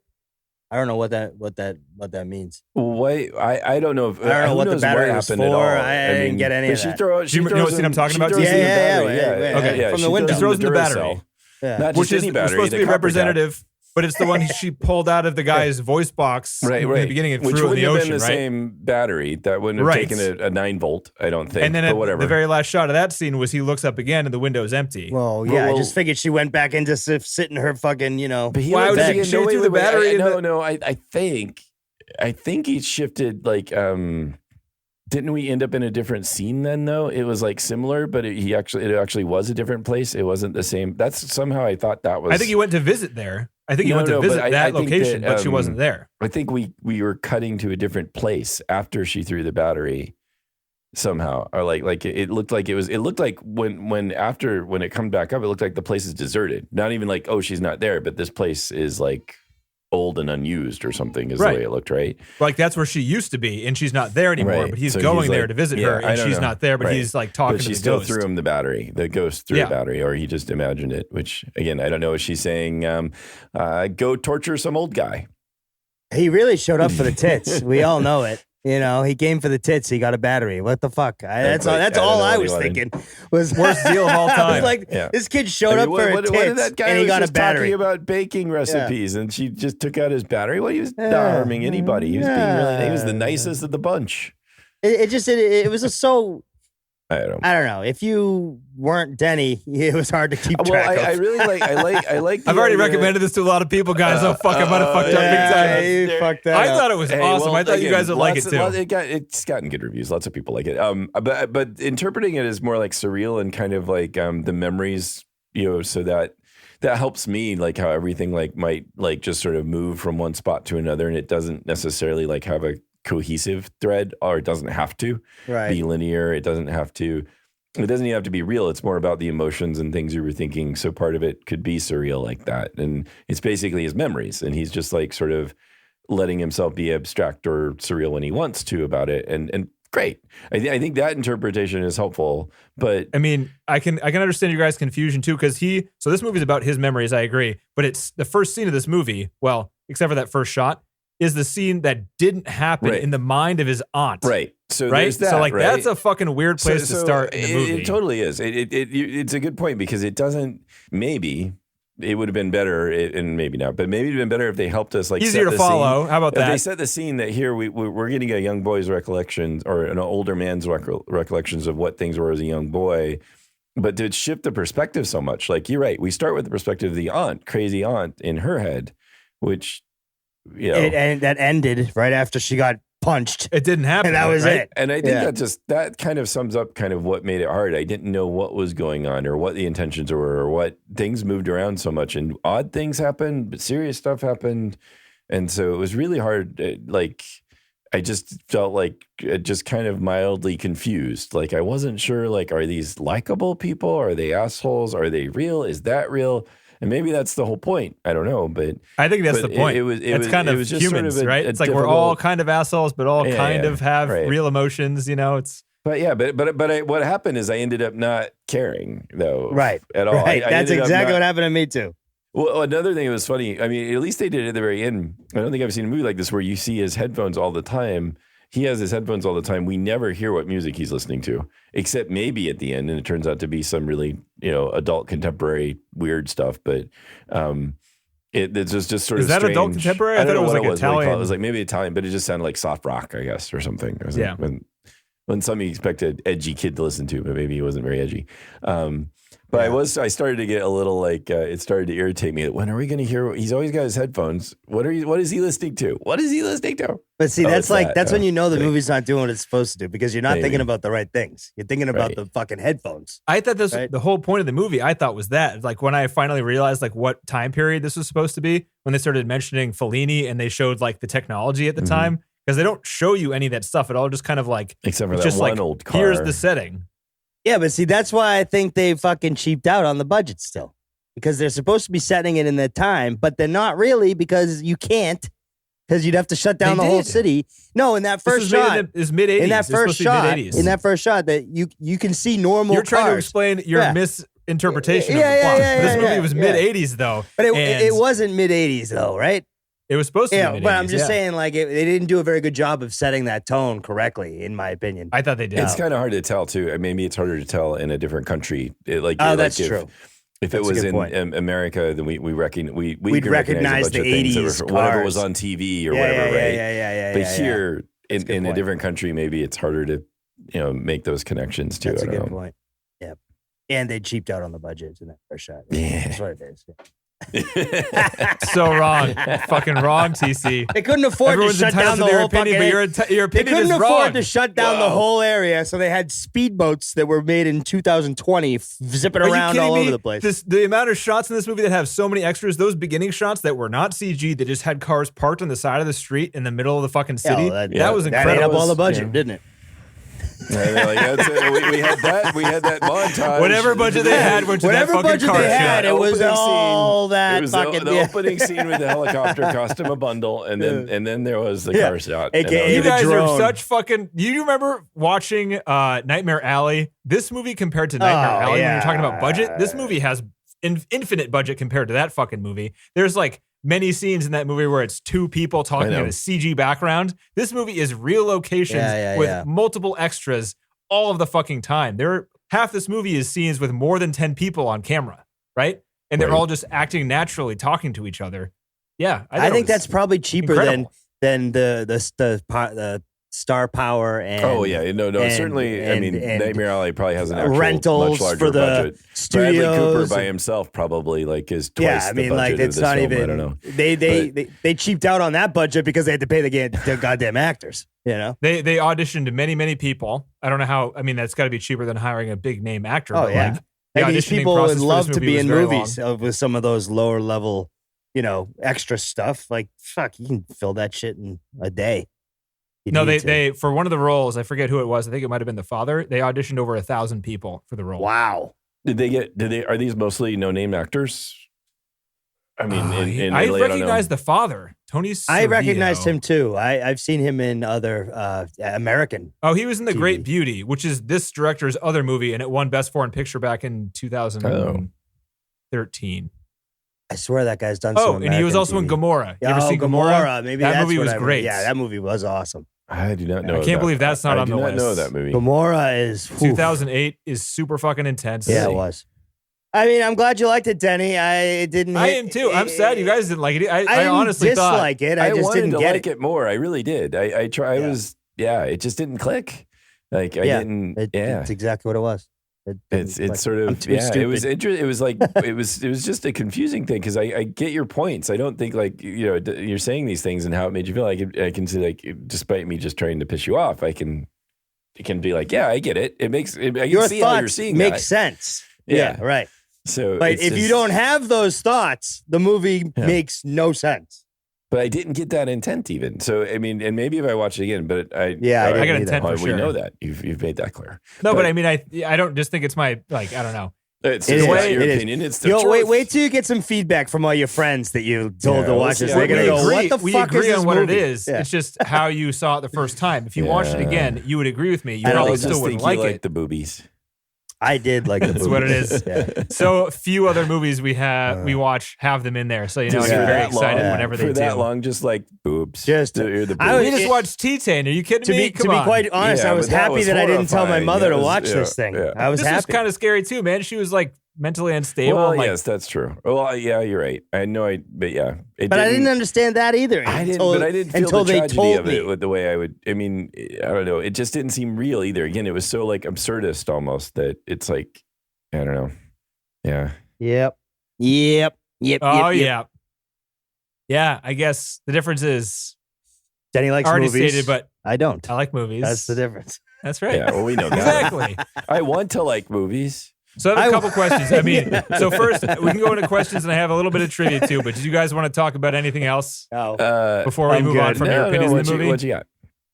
D: I don't know what that means.
E: Wait, I don't know.
D: I don't know what the battery was for. I didn't get any of that.
C: You know what scene I'm talking about?
D: Yeah. From the window.
C: She throws in the battery.
E: Not
C: Which
E: just
C: is
E: any battery,
C: supposed to be representative, but it's the one she pulled out of the guy's voice box in the beginning and threw it in the ocean, right? Which wouldn't have been the
E: same battery. That wouldn't have taken a 9-volt, I don't think.
C: And then
E: whatever.
C: The very last shot of that scene was he looks up again and the window's empty.
D: Well, I just figured she went back and just sit in her fucking,
C: But why would she threw the battery?
E: I think he shifted like. Didn't we end up in a different scene then, though? It was like similar, but it actually was a different place. It wasn't the same. That's somehow I thought that was.
C: I think he went to visit there. I think he went to visit that location, but she wasn't there.
E: I think we were cutting to a different place after she threw the battery somehow, or like it looked like it was. It looked like when it comes back up, it looked like the place is deserted. Not even like, oh, she's not there, but this place is like old and unused or something is the way it looked, right?
C: Like that's where she used to be, and she's not there anymore. But he's going there to visit her, and she's not there. But he's like talking to the ghost. But she still threw him the battery. The ghost threw the battery, or he just imagined it. Which again, I don't know. Is she saying, "Go torture some old guy"?
D: He really showed up for the tits. We all know it. He came for the tits. He got a battery. What the fuck? That's all I was thinking. Was
C: worst deal of all time.
D: Like this kid showed up for a tits, and he got a battery.
E: Talking about baking recipes, and she just took out his battery. Well, he was not harming anybody. He was being really. He was the nicest of the bunch.
D: It was just so.
E: I don't know.
D: If you weren't Denny, it was hard to keep track of.
E: I really like. I like.
C: I've already recommended this to a lot of people, guys. I might have fucked up big time.
D: You fucked that
C: I thought it was awesome. I thought you guys would like it too.
E: It's gotten good reviews. Lots of people like it. But interpreting it as more like surreal and kind of like the memories, so that helps me, like how everything like might like just sort of move from one spot to another, and it doesn't necessarily like have a cohesive thread, or it doesn't have to be linear. It doesn't even have to be real. It's more about the emotions and things you were thinking. So part of it could be surreal like that. And it's basically his memories. And he's just like sort of letting himself be abstract or surreal when he wants to about it. And great. I think that interpretation is helpful. But
C: I mean, I can understand you guys' confusion too, because so this movie is about his memories, I agree. But it's the first scene of this movie, well, except for that first shot, is the scene that didn't happen in the mind of his aunt.
E: Right. So
C: right.
E: That,
C: so like
E: right?
C: that's a fucking weird place to start in the movie.
E: It totally is. It's a good point because it doesn't. Maybe it would have been better, and maybe not, but maybe it'd been better if they helped us like
C: easier
E: set
C: to
E: the
C: follow.
E: Scene.
C: How about that?
E: If they set the scene that here we're getting a young boy's recollections or an older man's recollections of what things were as a young boy. But to shift the perspective so much, like you're right, we start with the perspective of the aunt, crazy aunt in her head, which, you know.
D: And that ended right after she got punched.
C: It didn't happen.
D: And that was
C: right?
D: it.
E: And I think that kind of sums up kind of what made it hard. I didn't know what was going on or what the intentions were or what things moved around so much. And odd things happened, but serious stuff happened. And so it was really hard. Like, I just felt like just kind of mildly confused. Like I wasn't sure, like, are these likable people? Are they assholes? Are they real? Is that real? And maybe that's the whole point. I don't know, but
C: I think that's the point. It's kind of
E: just
C: humans,
E: sort of
C: right? It's like we're all kind of assholes, but all kind of have real emotions, you know, it's.
E: But what happened is I ended up not caring though.
D: Right.
E: At all.
D: Right. That's exactly what happened to me too.
E: Well, another thing that was funny, I mean, at least they did it at the very end. I don't think I've seen a movie like this where you see his headphones all the time. He has his headphones all the time. We never hear what music he's listening to, except maybe at the end, and it turns out to be some really, adult contemporary weird stuff. But it's just sort of.
C: Is that
E: strange.
C: adult contemporary? I thought it was like Italian.
E: It was like maybe Italian, but it just sounded like soft rock, I guess, or something. It was
C: yeah.
E: Like when some you expect an edgy kid to listen to, but maybe he wasn't very edgy. But I started to get a little like, it started to irritate me. When are we going to hear, he's always got his headphones. What is he listening to? What is he listening to?
D: But see, that's when you know the movie's not doing what it's supposed to do because you're not thinking about the right things. You're thinking about the fucking headphones.
C: I thought the whole point of the movie, I thought was that. Like when I finally realized like what time period this was supposed to be, when they started mentioning Fellini and they showed like the technology at the time, because they don't show you any of that stuff at all. Just kind of like,
E: except for that
C: just
E: one
C: like,
E: old car.
C: Here's the setting.
D: Yeah, but see, that's why I think they fucking cheaped out on the budget still. Because they're supposed to be setting it in that time, but they're not really because you can't. Because you'd have to shut down the whole city. No, in that first shot.
C: It's mid-80s.
D: In that first shot, that you can see normal
C: You're trying
D: cars.
C: to explain your misinterpretation of the plot. This movie was mid-80s, though.
D: But it wasn't mid-80s, though, right?
C: It was supposed to be mid-80s.
D: But I'm just saying, like, they didn't do a very good job of setting that tone correctly, in my opinion.
C: I thought they did.
E: It's kind of hard to tell, too. Maybe it's harder to tell in a different country.
D: That's true.
E: If it was in America, then we'd
D: recognize
E: the
D: 80s cars.
E: whatever was on TV or whatever, right?
D: Yeah.
E: But here, in a different country, maybe it's harder to make those connections, too.
D: That's a good point. Yeah. And they cheaped out on the budget in that first shot.
E: Yeah.
D: That's what it is. Yeah.
C: So wrong. Fucking wrong, TC.
D: They couldn't afford to shut down the whole
C: opinion, but your opinion is wrong.
D: They couldn't afford to shut down the whole area, so they had speedboats that were made in 2020 zipping around all over the place.
C: The amount of shots in this movie that have so many extras, those beginning shots that were not CG, that just had cars parked on the side of the street in the middle of the fucking city, that was incredible.
D: That ate up all the budget, didn't it?
E: We had that montage.
C: Whatever budget they had went to that fucking car shot.
D: It was all that.
E: It was the opening scene with the helicopter cost him a bundle, and then there was the car shot.
D: AKA
C: you guys
D: drone.
C: are such fucking. You remember watching Nightmare Alley? This movie compared to Nightmare Alley, when you're talking about budget, this movie has infinite budget compared to that fucking movie. There's like many scenes in that movie where it's two people talking in a CG background. This movie is real locations with multiple extras all of the fucking time. Half this movie is scenes with more than 10 people on camera, right? And they're all just acting naturally, talking to each other. Yeah,
D: I think that's probably cheaper than the star power and
E: certainly. Nightmare Alley probably has an actual
D: rentals
E: much larger
D: for the
E: budget.
D: studios.
E: Bradley Cooper by himself probably is twice the budget
D: it's
E: of this
D: not
E: film.
D: even.
E: I don't know.
D: They cheaped out on that budget because they had to pay the goddamn actors. You know,
C: they auditioned many people. I don't know how. I mean, that's got to be cheaper than hiring a big name actor.
D: Oh yeah, these people would love to be in movies with some of those lower level, extra stuff. Like fuck, you can fill that shit in a day.
C: They for one of the roles, I forget who it was. I think it might have been the father. They auditioned over 1,000 people for the role.
D: Wow.
E: Are these mostly no-name actors? I mean,
C: I recognize the father, Tony Servillo.
D: I recognized him too. I've seen him in other American.
C: Oh, he was in The
D: TV.
C: Great Beauty, which is this director's other movie, and it won Best Foreign Picture back in 2013.
D: I swear that guy's done.
C: Oh, and he was also in Gomorrah. You ever seen Gomorrah?
D: Maybe
C: that
D: that's
C: movie was great.
D: Yeah, that movie was awesome.
E: I do not know.
C: I can't believe that's not on the list.
E: I do not know that movie.
D: Gomorrah is
C: 2008 is super fucking intense.
D: Yeah, it was. I mean, I'm glad you liked it, Denny. I didn't.
C: I am too. I'm sad you guys didn't like it. I honestly thought
D: dislike it. I just didn't
E: like it more. I really did. I try. It just didn't click. Like I didn't.
D: It's exactly what it was.
E: It's sort of it was interesting. It was like it was just a confusing thing because I get your points. I don't think like you're saying these things and how it made you feel. I can see like despite me just trying to piss you off, it can be like I get it. It makes I can
D: your
E: see
D: thoughts
E: how you're seeing
D: makes sense. Yeah, right.
E: So,
D: but if you don't have those thoughts, the movie makes no sense.
E: But I didn't get that intent even. So I mean, and maybe if I watch it again, but I
C: got intent for sure.
E: We know that you've made that clear.
C: No, but I mean, I don't just think it's my I don't know.
E: It's your opinion. It's the truth.
D: Wait till you get some feedback from all your friends that you told to watch this. They're gonna go, "What the fuck is this
C: on what
D: movie?"
C: it is. It's just how you saw it the first time. If you watched it again, you would agree with me. You probably still wouldn't like it.
E: The boobies.
D: I did like the
C: That's what it is.
D: Yeah.
C: So few other movies we watch have them in there. So you're very excited whenever they do.
E: For that long, just like boobs.
D: Just
E: the boobs.
C: We just watched T-Tain. Are you kidding me?
D: To be quite honest, I was happy that I didn't tell my mother to watch this thing. I was happy.
C: This was kind of scary too, man. She was like mentally unstable.
E: Well, yes, that's true. Well, yeah, you're right. I know, but yeah.
D: But I didn't understand that either.
E: I didn't feel the tragedy of it with the way I would. I mean, I don't know. It just didn't seem real either. Again, it was so like absurdist almost that it's like, I don't know. Yeah.
D: Yep.
C: Yeah. Yeah, I guess the difference is
D: Denny likes movies.
C: Stated, but
D: I don't.
C: I like movies.
D: That's the difference.
C: That's right.
E: Yeah, well, we know that.
C: Exactly.
E: I want to like movies.
C: So I have a couple questions. I mean, so first we can go into questions, and I have a little bit of trivia too. But did you guys want to talk about anything else before we move on from your opinions of the movie?
E: What you got?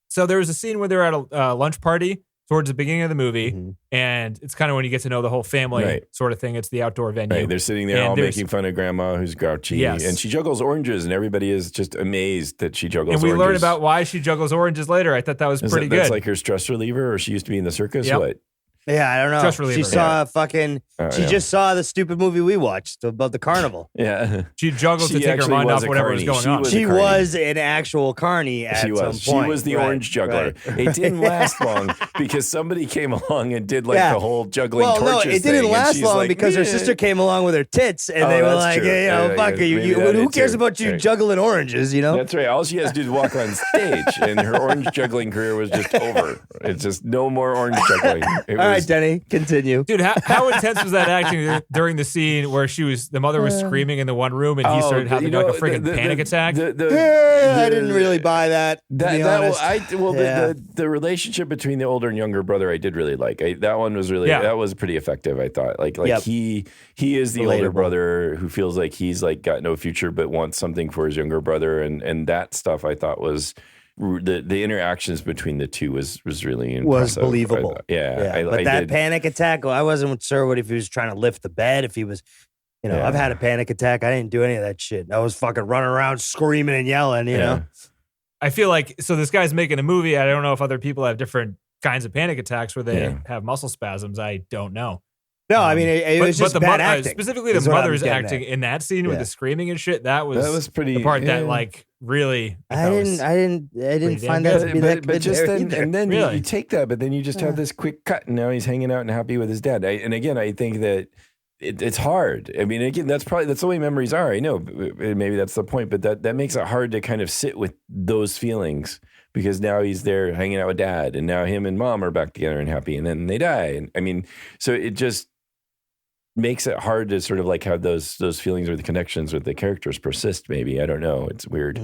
C: So there was a scene where they're at a lunch party towards the beginning of the movie, and it's kind of when you get to know the whole family sort of thing. It's the outdoor venue.
E: Right. They're sitting there all making fun of grandma who's grouchy, and she juggles oranges, and everybody is just amazed that she juggles oranges.
C: And we learn about why she juggles oranges later. I thought that was pretty good.
E: That's like her stress reliever, or she used to be in the circus?
C: Yep.
E: What?
D: Yeah, I don't know. She saw she just saw the stupid movie we watched about the carnival.
E: Yeah.
C: She juggled to take her mind off whatever was going on.
D: She was an actual carny at some point.
E: She was the orange juggler. Right. It didn't last long because somebody came along and did like the whole juggling torches thing. Well, no,
D: it didn't last long because her sister came along with her tits and they were like, fuck you. Who cares about you juggling oranges, you know?
E: That's right. All she has to do is walk on stage and her orange juggling career was just over. It's just no more orange juggling.
D: All right, Denny, continue.
C: Dude, how intense was that acting during the scene where the mother was screaming in the one room and he started having like a freaking panic attack?
D: I didn't really buy that.
E: The relationship between the older and younger brother, I did really like. That one was really that was pretty effective. I thought he is the older brother who feels like he's like got no future but wants something for his younger brother, and that stuff I thought was. The interactions between the two was really impressive.
D: Was believable.
E: But
D: that panic attack, I wasn't sure if he was trying to lift the bed, if he was, I've had a panic attack. I didn't do any of that shit. I was fucking running around screaming and yelling, you know?
C: I feel like, so this guy's making a movie. I don't know if other people have different kinds of panic attacks where they have muscle spasms. I don't know.
D: No, I mean, it was just bad acting.
C: Specifically, the mother's acting in that scene with the screaming and shit. That was
E: pretty.
C: The part that like really.
D: I didn't find that to be that good.
E: But just then you take that, but then you just have this quick cut, and now he's hanging out and happy with his dad. And again, I think that it's hard. I mean, again, that's the way memories are. I know, maybe that's the point, but that makes it hard to kind of sit with those feelings. Because now he's there hanging out with dad, and now him and mom are back together and happy, and then they die. And I mean, so it just makes it hard to sort of like have those feelings or the connections with the characters persist. Maybe I don't know. It's weird.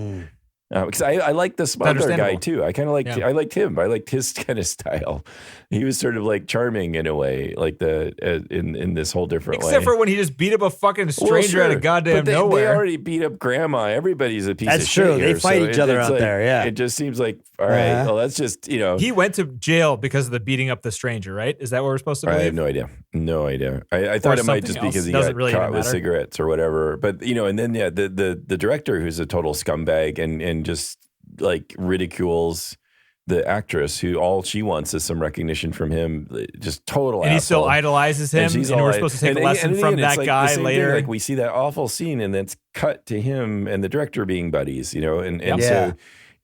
E: Because I like the smuggler guy too. I kind of liked. I liked him. I liked his kind of style. He was sort of like charming in a way, like in this whole different way.
C: Except for when he just beat up a fucking stranger out of goddamn nowhere.
E: They already beat up grandma. Everybody's a piece of shit.
D: That's true. They fight each other out there. Yeah.
E: It just seems like all right. Well, that's just
C: He went to jail because of the beating up the stranger, right? Is that what we're supposed to believe?
E: I have no idea. No idea. I thought it might just be because he got caught with cigarettes or whatever. But and then the director who's a total scumbag and just like ridicules the actress who all she wants is some recognition from him, just total
C: and
E: asshole.
C: He still idolizes him, and we're supposed to take a lesson from that guy later.
E: Thing, like we see that awful scene, and then it's cut to him and the director being buddies, and so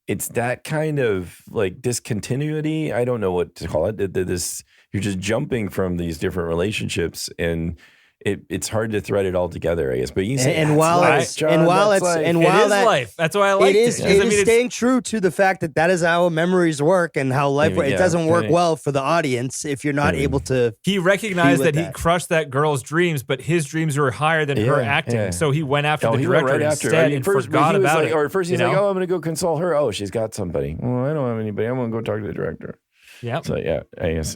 E: it's that kind of like discontinuity. I don't know what to call it. This you're just jumping from these different relationships, and it's hard to thread it all together, I guess. But you can say,
C: while that's life. That's why I like it.
D: It is staying true to the fact that is how memories work and how life works. It doesn't work well for the audience if you're not able to.
C: He recognized that he crushed that girl's dreams, but his dreams were higher than her acting. So he went after the director instead and forgot about it.
E: Or first he's like, I'm going to go console her. Oh, she's got somebody. Well, I don't have anybody. I'm going to go talk to the director.
C: Yeah.
E: So I guess,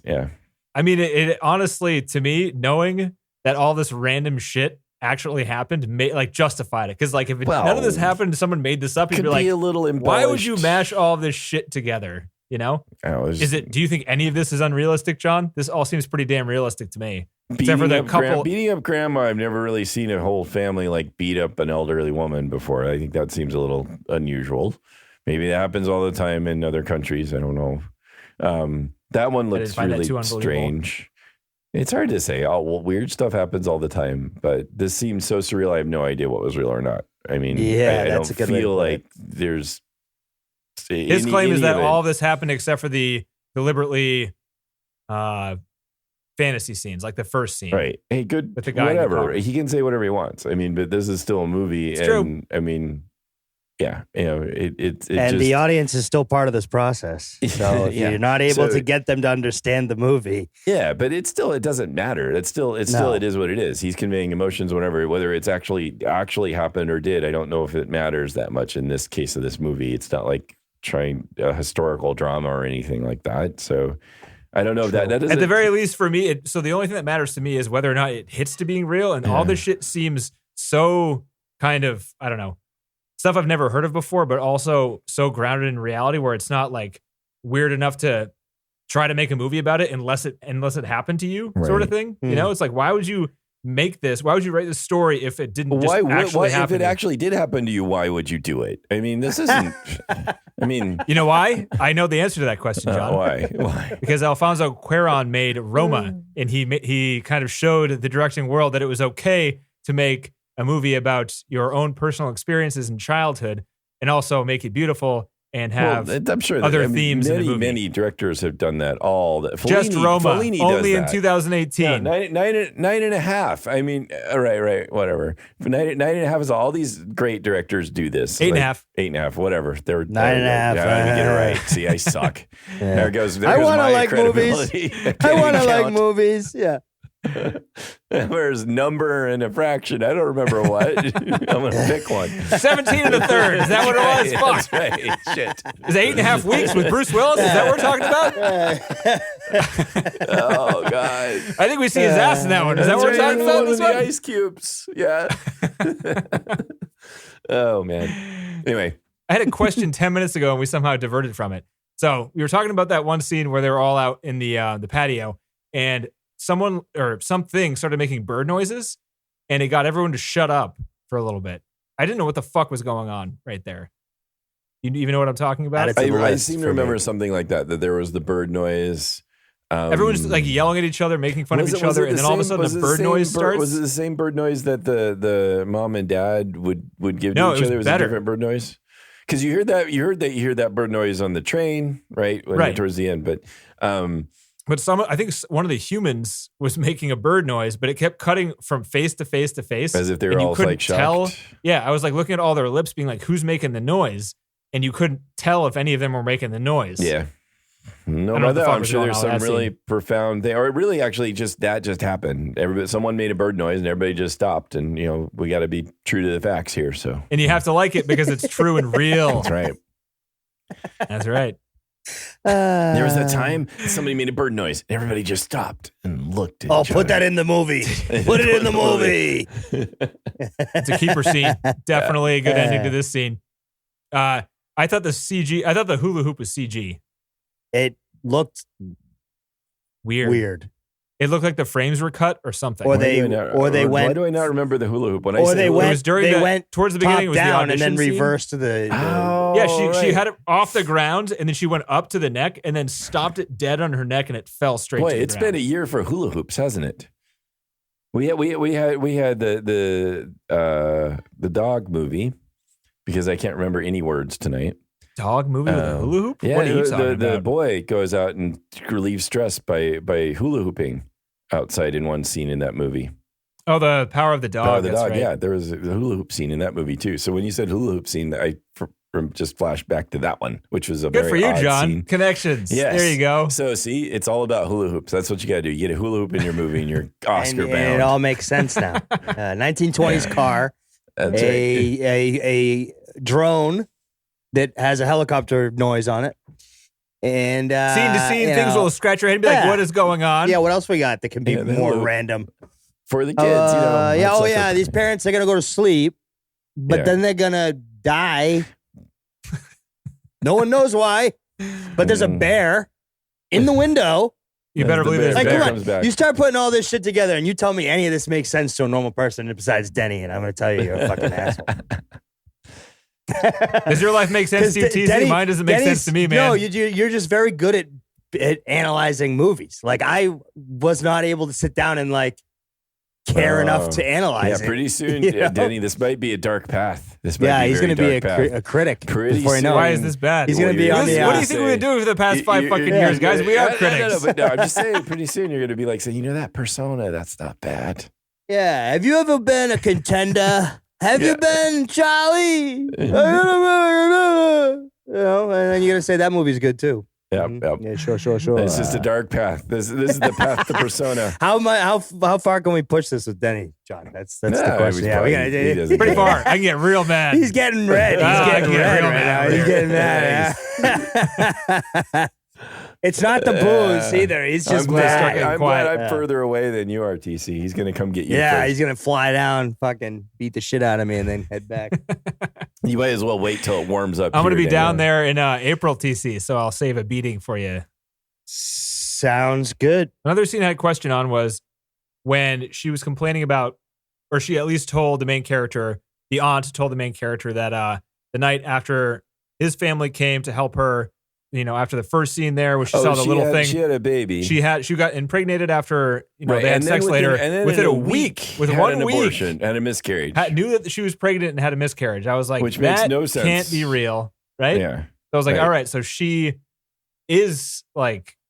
C: I mean, it honestly, to me, knowing that all this random shit actually happened, justified it. Because if none of this happened, someone made this up, you'd be like,
E: a little embellished.
C: Why would you mash all this shit together? Do you think any of this is unrealistic, John? This all seems pretty damn realistic to me. Except for the couple
E: beating up grandma. I've never really seen a whole family beat up an elderly woman before. I think that seems a little unusual. Maybe that happens all the time in other countries. I don't know. That one looks really strange. It's hard to say. Weird stuff happens all the time, but this seems so surreal. I have no idea what was real or not. I mean, I don't feel like there's.
C: His claim is that all this happened except for the deliberately fantasy scenes, like the first scene.
E: Right. Hey, good. With the guy whatever. He can say whatever he wants. I mean, but this is still a movie.
C: It's true.
E: I mean, it's
D: and
E: just,
D: the audience is still part of this process. So if you're not able to get them to understand the movie.
E: Yeah, but it doesn't matter. It is what it is. He's conveying emotions whether it's actually happened or did. I don't know if it matters that much in this case of this movie. It's not like trying a historical drama or anything like that. So I don't know if that doesn't.
C: At the very least for me, so the only thing that matters to me is whether or not it hits to being real. And all this shit seems so kind of, I don't know, stuff I've never heard of before, but also so grounded in reality where it's not weird enough to try to make a movie about it unless it happened to you, sort of thing. It's like, why would you make this? Why would you write this story if it didn't actually happen?
E: If it actually did happen to you, why would you do it? I mean, this isn't. I mean,
C: you know why? I know the answer to that question, John.
E: Why?
C: Because Alfonso Cuarón made Roma, and he kind of showed the directing world that it was okay to make a movie about your own personal experiences in childhood and also make it beautiful and have
E: I'm sure
C: other themes in the movie.
E: Many directors have done that.
C: Just Roma,
E: Fellini
C: only
E: does
C: in 2018.
E: Yeah, nine and a half. I mean, right, whatever. Nine and a half is all these great directors do this. 8.5, whatever. They're
D: 9.5.
E: Let me get it right. See, I suck. There goes.
D: I want to
E: like
D: movies. I want to like movies. Yeah.
E: Where's number and a fraction? I don't remember what. I'm going to pick one.
C: 17 and a third. Is that what it was? Fuck.
E: That's right. Shit.
C: Is 8.5 weeks with Bruce Willis? Is that what we're talking about?
E: Oh, God.
C: I think we see his ass in that one. Is that what we're talking about?
E: This one? The ice cubes. Yeah. Oh, man. Anyway.
C: I had a question 10 minutes ago and we somehow diverted from it. So we were talking about that one scene where they were all out in the patio and someone or something started making bird noises and it got everyone to shut up for a little bit. I didn't know what the fuck was going on right there. You even know what I'm talking about?
E: I seem to remember something like that there was the bird noise.
C: Everyone's yelling at each other, making fun of each other, and then all of a sudden the bird noise starts.
E: Was it the same bird noise that the mom and dad would give to each other? Was it a different bird noise? Because you heard that bird noise on the train, right? Towards the end, but
C: I think one of the humans was making a bird noise, but it kept cutting from face to face to face.
E: As if they were all shocked.
C: Yeah, I was looking at all their lips being like, who's making the noise? And you couldn't tell if any of them were making the noise.
E: Yeah. No, I'm sure there's some really profound thing. Or really actually just happened. Someone made a bird noise and everybody just stopped. And, we got to be true to the facts here. So.
C: And you have to like it because it's true and real.
E: That's right.
C: That's right.
E: There was that time somebody made a bird noise and everybody just stopped and looked at each
D: put
E: other.
D: that in the movie. Put it in the movie.
C: It's a keeper scene. Definitely a good ending to this scene. I thought the hula hoop was CG.
D: It looked
C: weird. It looked like the frames were cut or something.
D: Why do I
E: not remember the hula hoop?
C: Towards the beginning, it was
D: down
C: the audition
D: and then
C: scene.
D: reversed to the.
C: Yeah, she had it off the ground, and then she went up to the neck, and then stopped it dead on her neck, and it fell straight to the ground.
E: It's been a year for hula hoops, hasn't it? We had the dog movie, because I can't remember any words tonight.
C: Dog movie with a hula hoop?
E: Yeah,
C: what are you talking about?
E: The boy goes out and relieves stress by hula hooping outside in one scene in that movie.
C: Oh, the Power of the Dog.
E: Power of the Dog,
C: right.
E: yeah. There was a hula hoop scene in that movie too. So when you said hula hoop scene, I just flashed back to that one, which was a
C: Good
E: very
C: for you,
E: odd
C: John.
E: scene.
C: Connections.
E: Yes.
C: There you go.
E: So see, it's all about hula hoops. That's what you got to do. You get a hula hoop in your movie and you're Oscar bound.
D: And it all makes sense now. 1920s car,
E: That's
D: a drone that has a helicopter noise on it. And
C: scene to scene, things will scratch your head and be like, what is going on?
D: Yeah, what else we got that can be more random?
E: For the kids,
D: these parents, they're going to go to sleep, but then they're going to die. No one knows why, but there's a bear in the window.
C: You better believe there's a bear.
D: Come on. You start putting all this shit together and you tell me any of this makes sense to a normal person besides Denny, and I'm going to tell you you're a fucking asshole.
C: Does your life make sense to you, TC? Mine doesn't make sense to me, man.
D: No, you're just very good at analyzing movies. Like, I was not able to sit down and care enough to analyze it.
E: Yeah, pretty soon, Denny, this might be a dark path. He's
D: going to be a critic.
E: Pretty
D: before
E: soon.
C: Why is this bad?
D: He's going to be on the
C: What do you think we've been doing for the past 5 fucking years, guys? We are critics.
E: No, I'm just saying, pretty soon you're going to be like, saying, that persona, that's not bad.
D: Yeah. Have you ever been a contender? Have you been Charlie? And then you're going to say that movie's good too.
E: Yep.
D: Yeah, sure.
E: This is the dark path. This is the path to persona.
D: How far can we push this with Denny, John? That's the question. Yeah,
E: he
C: pretty far. I can get real mad.
D: He's getting red. He's getting red right now. He's getting mad. It's not the booze either. He's just mad.
E: I'm glad I'm further away than you are, TC. He's going to come get you first.
D: He's going to fly down, fucking beat the shit out of me, and then head back.
E: You might as well wait till it warms up.
C: I'm going to be down there in April, TC, so I'll save a beating for you.
D: Sounds good.
C: Another scene I had a question on was when she was complaining about, or she at least told the main character, the aunt told the main character that the night after his family came to help her, after the first scene there, where she saw the little thing.
E: She had a baby.
C: She got impregnated after, they had sex later.
E: And then
C: within a week. With 1 week.
E: Abortion and a miscarriage.
C: Knew that she was pregnant and had a miscarriage. I was like,
E: which makes no sense.
C: Can't be real. Right?
E: Yeah.
C: So I was like, all right, so she is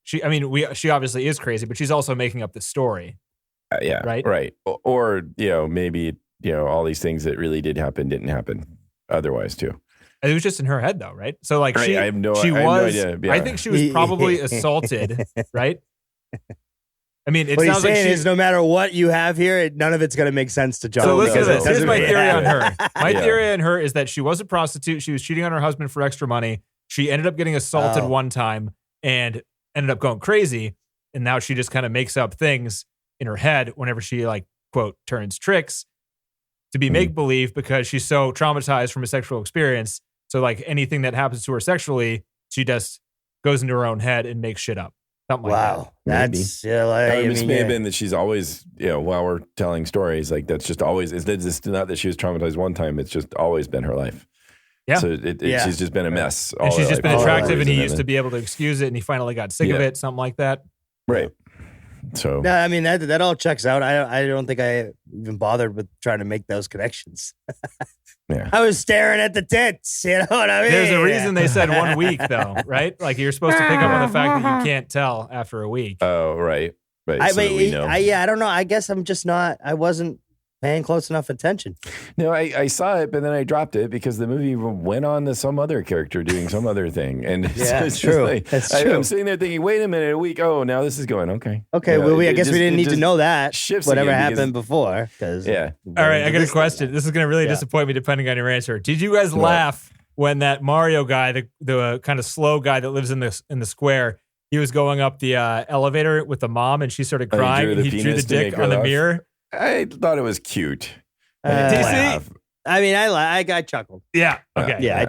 C: she obviously is crazy, but she's also making up the story.
E: Yeah.
C: Right?
E: Right. Or, maybe, all these things that really didn't happen otherwise too.
C: It was just in her head, though, right? So, I have no
E: idea. Yeah.
C: I think she was probably assaulted, right? I mean, it
D: what
C: sounds
D: he's
C: like
D: saying is no matter what you have here, none of it's going to make sense to John.
C: So listen to this. Here's my theory on her. My
E: Yeah.
C: theory on her is that she was a prostitute. She was cheating on her husband for extra money. She ended up getting assaulted one time and ended up going crazy. And now she just kind of makes up things in her head whenever she, quote, turns tricks to be make-believe because she's so traumatized from a sexual experience. So, anything that happens to her sexually, she just goes into her own head and makes shit up. Something like that.
D: Wow. That's, may
E: have been that she's always, while we're telling stories, that's just always, it's not that she was traumatized one time, it's just always been her life.
C: Yeah.
E: So she's just been a mess.
C: And she's just been attractive and he used
E: to
C: to be able to excuse it and he finally got sick of it, something like that.
E: Right. So
D: no, I mean that all checks out. I don't think I even bothered with trying to make those connections.
E: Yeah.
D: I was staring at the tits. You know what I mean?
C: There's a reason they said 1 week, though, right? You're supposed to pick up on the fact that you can't tell after a week.
E: Oh, right.
D: I don't know. I guess I'm just not. I wasn't paying close enough attention.
E: No, I saw it, but then I dropped it because the movie went on to some other character doing some other thing. And
D: it's true. That's true.
E: I'm sitting there thinking, wait a minute, a week. Oh, now this is going, okay.
D: Okay, I guess we didn't need to know that. Whatever happened before.
E: Yeah.
C: All right, I got a question. This is going to really disappoint me depending on your answer. Did you guys laugh when that Mario guy, the kind of slow guy that lives in the square, he was going up the elevator with the mom and she started crying and he drew the dick on the mirror?
E: I thought it was cute.
C: DC?
D: I mean, I chuckled.
C: Yeah. Okay.
D: Yeah.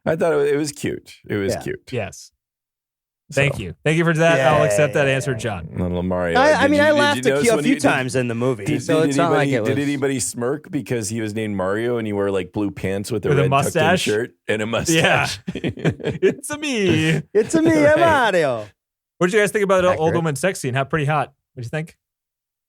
E: I thought it was cute. It was cute.
C: Yes. Thank you for that. I'll accept that answer, John.
E: Little Mario.
D: I laughed a few times in the movie. Did
E: anybody smirk because he was named Mario and he wore like blue pants with a red mustache shirt and a mustache?
C: Yeah. It's a me.
D: It's a me, Mario.
C: What did you guys think about the old woman sex scene? How pretty hot? What do you think?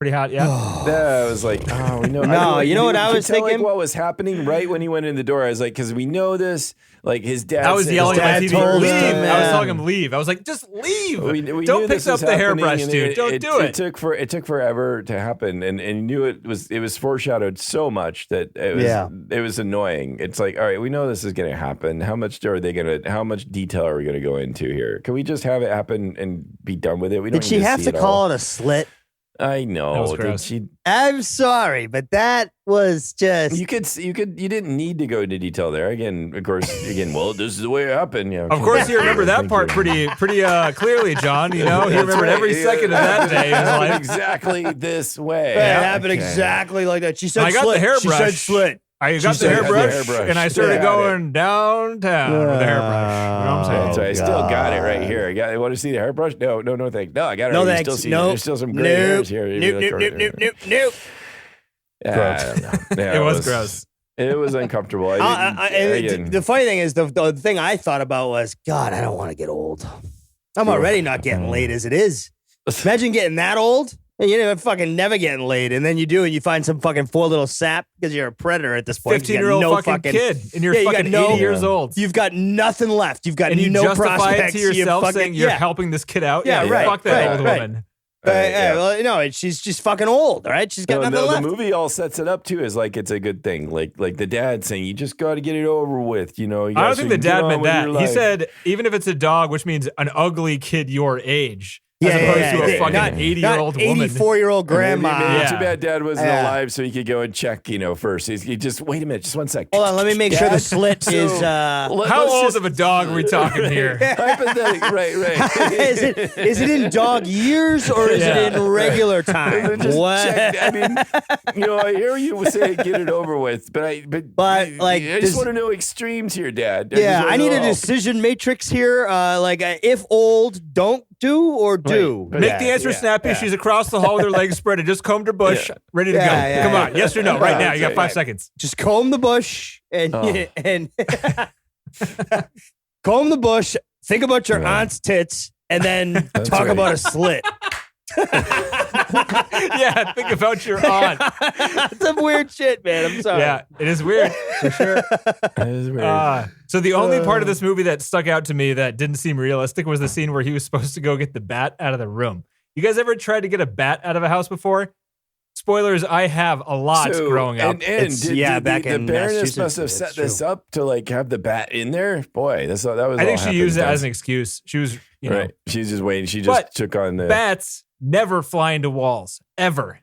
C: Pretty hot, yeah.
E: I was like, oh, we know.
D: No, you know what I was thinking?
E: Like, what was happening right when he went in the door? I was like, because we know this. Like his dad.
C: I was yelling at my TV, leave. I was telling him leave. I was like, just leave.
E: We
C: don't pick up the hairbrush, dude. Don't do it.
E: It took forever to happen, and knew it was foreshadowed so much that it was annoying. It's like, all right, we know this is going to happen. How much detail are we going to go into here? Can we just have it happen and be done with it? We don't.
D: Did she have to call it a slit?
E: I know.
D: I'm sorry, but that was just.
E: You didn't need to go into detail there. Again, of course, well, this is the way it happened. Yeah.
C: Of course, you remember that part pretty clearly, John. You know, he remembered every second of that day.
E: It happened exactly this way.
D: It happened exactly like that. She said, "I got the hairbrush." She said, "Slit."
C: I got the hairbrush, and I started going downtown with the hairbrush. You know what I'm saying?
E: So I still got it right here. I want to see the hairbrush? No, thanks. No, I got it.
D: No,
E: right.
D: thanks.
E: There's still some gray hairs here.
D: Nope.
C: It was gross.
E: It was uncomfortable.
D: The funny thing is, the thing I thought about was, God, I don't want to get old. I'm already not getting laid as it is. Imagine getting that old. And you're fucking never getting laid, and then you do, and you find some fucking poor little sap because you're a predator at this point.
C: 15-year-old fucking kid, and you're fucking 80 years old.
D: You've got nothing left. You've got
C: and you
D: no
C: justify
D: prospects.
C: It to yourself saying you're helping this kid out.
D: Yeah, right.
C: Fuck that old woman.
D: Well, no, she's just fucking old, right? She's got nothing left.
E: The movie all sets it up too as like it's a good thing, like the dad saying you just got to get it over with. You know,
C: I don't think the dad meant that. He said even if it's a dog, which means an ugly kid your age. As opposed to a fucking 80-year-old woman.
D: 84-year-old grandma.
E: Too bad dad wasn't alive so he could go and check, first. He just, wait a minute, just 1 sec.
D: Hold on, let me make sure the slit is...
C: How old of a dog are we talking here?
E: Hypothetic, right.
D: is it in dog years or is it in regular time?
E: Check. I mean, I hear you say get it over with, but I just want to know extremes here, Dad.
D: I need a decision matrix here. If old, don't do or do.
C: Make the answer snappy. She's across the hall with her legs spread and just combed her bush, ready to go. Come on, yes or no, right now. You got 5 seconds.
D: Just comb the bush and comb the bush. Think about your aunt's tits and then talk about a slit.
C: Yeah, think about your aunt.
D: It's some weird shit, man. I'm sorry.
C: Yeah, it is weird for sure.
E: It is weird.
C: So the only part of this movie that stuck out to me that didn't seem realistic was the scene where he was supposed to go get the bat out of the room. You guys ever tried to get a bat out of a house before? Spoilers, I have a lot growing up.
E: The Baroness must have set this up to have the bat in there. Boy, that was.
C: I think she used it as an excuse. She was,
E: right. She's just waiting. She just took on the
C: bats. Never fly into walls ever.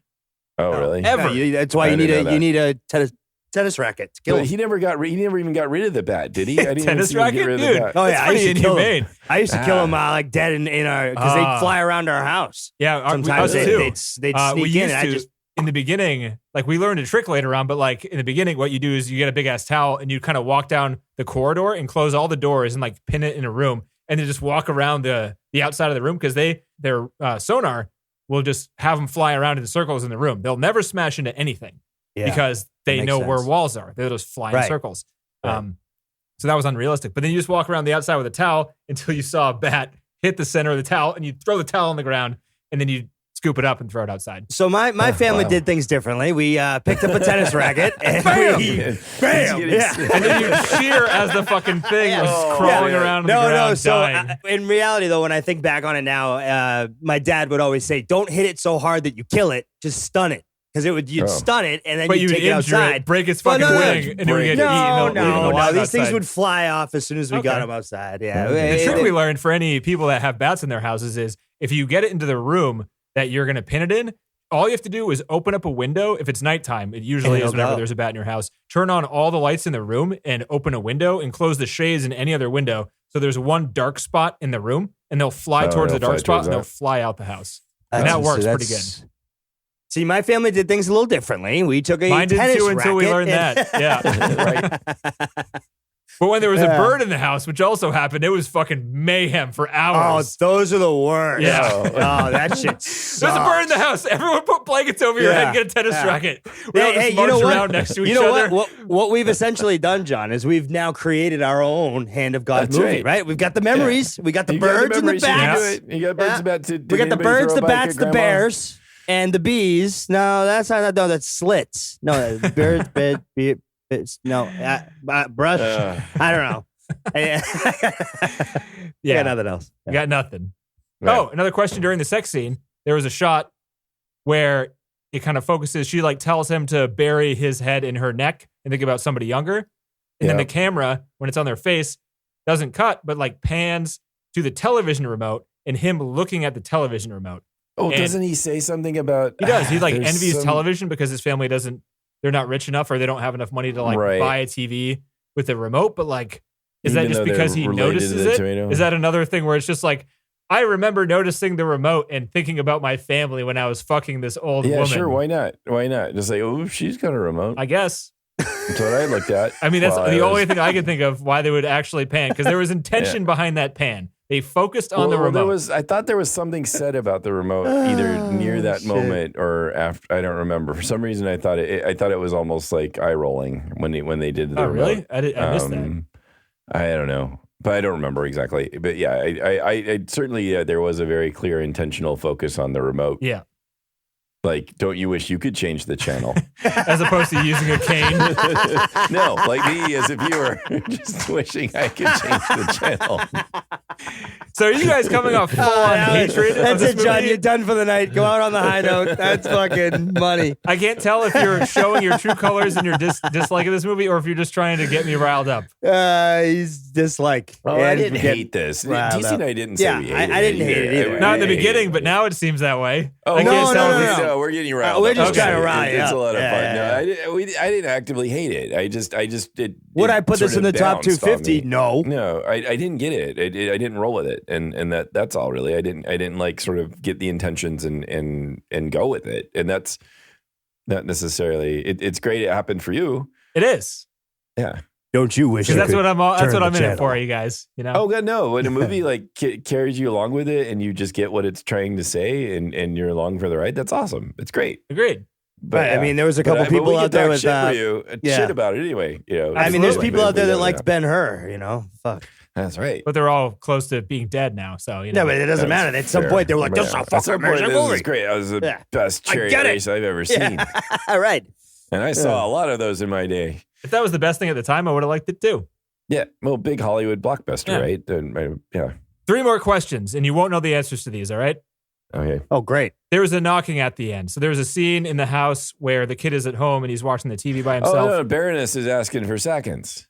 E: Oh, really?
C: Ever.
D: That's why you need a tennis racket to kill him.
E: He never even got rid of the bat, did he? I didn't
C: tennis racket,
E: get rid
C: dude.
E: Of the bat.
D: Oh yeah,
C: I used to kill him.
D: I used to kill him dead in our because they'd fly around our house.
C: Yeah,
D: sometimes they'd sneak in. And
C: in the beginning, we learned a trick later on, but in the beginning, what you do is you get a big ass towel and you kind of walk down the corridor and close all the doors and pin it in a room and then just walk around the outside of the room because their sonar will just have them fly around in circles in the room. They'll never smash into anything because they know where walls are. They'll just fly in circles. Right. So that was unrealistic. But then you just walk around the outside with a towel until you saw a bat hit the center of the towel and you throw the towel on the ground and then you scoop it up and throw it outside.
D: So my family did things differently. We picked up a tennis racket and bam! Yeah.
C: And then you cheer as the fucking thing was crawling around on the ground dying.
D: In reality, though, when I think back on it now, my dad would always say, don't hit it so hard that you kill it, just stun it. Because you'd stun it and then you'd take it outside.
C: Break its fucking wing, and it would get eaten.
D: No. These things would fly off as soon as we got them outside. Yeah.
C: The trick we learned for any people that have bats in their houses is if you get it into the room that you're going to pin it in, all you have to do is open up a window. If it's nighttime, it usually is whenever there's a bat in your house. Turn on all the lights in the room and open a window and close the shades in any other window. So there's one dark spot in the room and they'll fly towards the dark spot and they'll fly out the house. And that works pretty good.
D: See, my family did things a little differently. We took a tennis racket.
C: Until we learned that. Yeah. Right. But when there was a bird in the house, which also happened, it was fucking mayhem for hours.
D: Oh, those are the worst.
C: Yeah.
D: Oh, that shit sucks.
C: There's a bird in the house. Everyone put blankets over your head and get a tennis racket. We all just march around next to each other.
D: What we've essentially done, John, is we've now created our own Hand of God movie, right? We've got the memories. We got the birds and the bats.
E: You got birds and bats.
D: We got the birds, the bats, the bears, and the bees. No, that's not. No, that's slits. No, birds, brush. I don't know.
C: Yeah,
D: nothing else.
C: You got nothing.
E: Right.
C: Oh, another question during the sex scene. There was a shot where it kind of focuses. She like tells him to bury his head in her neck and think about somebody younger. And then the camera, when it's on their face, doesn't cut, but like pans to the television remote and him looking at the television remote.
E: Oh, and doesn't he say something about?
C: He does. He like envies television because his family doesn't. They're not rich enough, or they don't have enough money to like buy a TV with a remote. But like, is that just because he notices it? Is that another thing where it's just like, I remember noticing the remote and thinking about my family when I was fucking this old woman.
E: Yeah, sure. Why not? Why not? Just like, oh, she's got a remote.
C: I guess.
E: That's what I looked at.
C: I mean, that's the only thing I can think of why they would actually pan, because there was intention behind that pan. They focused on the remote.
E: I thought there was something said about the remote either near that moment or after. I don't remember. For some reason, I thought it was almost like eye rolling when they did the remote.
C: Really? I missed that.
E: I don't know, but I don't remember exactly. But yeah, I certainly there was a very clear intentional focus on the remote.
C: Yeah.
E: Like, don't you wish you could change the channel?
C: As opposed to using a cane?
E: No, like me as a viewer, just wishing I could change the channel.
C: So are you guys coming off full-on hatred?
D: That's it, John. You're done for the night. Go out on the high note. That's fucking money.
C: I can't tell if you're showing your true colors and your dislike of this movie, or if you're just trying to get me riled up.
D: He's dislike.
E: Oh, I didn't hate this. DC and I didn't say we hated it.
D: I didn't hate it either.
C: Not in the beginning, but now it seems that way.
E: Oh, no, we're getting you riled up.
D: We're just trying to rile you up.
E: It's a lot of fun. No, I didn't actively hate it. I just did.
D: Would I put this in the top 250? No.
E: No, I didn't get it. I didn't roll with it, and that's all really. I didn't like sort of get the intentions and go with it, and that's not necessarily. It's great. It happened for you.
C: It is.
E: Yeah.
D: Don't you wish?
C: Because that's what I'm in it for, you guys. You know.
E: Oh God, no! When a movie like carries you along with it, and you just get what it's trying to say, and you're along for the ride, that's awesome. It's great.
C: Agreed.
D: But I mean, there was a couple people out there with
E: shit about it anyway. You know,
D: I mean, there's people out there that liked Ben-Hur. You know, fuck.
E: That's right.
C: But they're all close to being dead now, so you know.
D: No, but it doesn't matter. At some point, they were like, "This is a fucking amazing movie."
E: This is great. That was the best cherry race I've ever seen.
D: All right.
E: And I saw a lot of those in my day.
C: If that was the best thing at the time, I would have liked it too.
E: Yeah, well, big Hollywood blockbuster, right? And, yeah.
C: 3 more questions, and you won't know the answers to these, all right?
E: Okay.
D: Oh, great.
C: There was a knocking at the end. So there was a scene in the house where the kid is at home and he's watching the TV by himself.
E: Oh, no, Baroness is asking for seconds.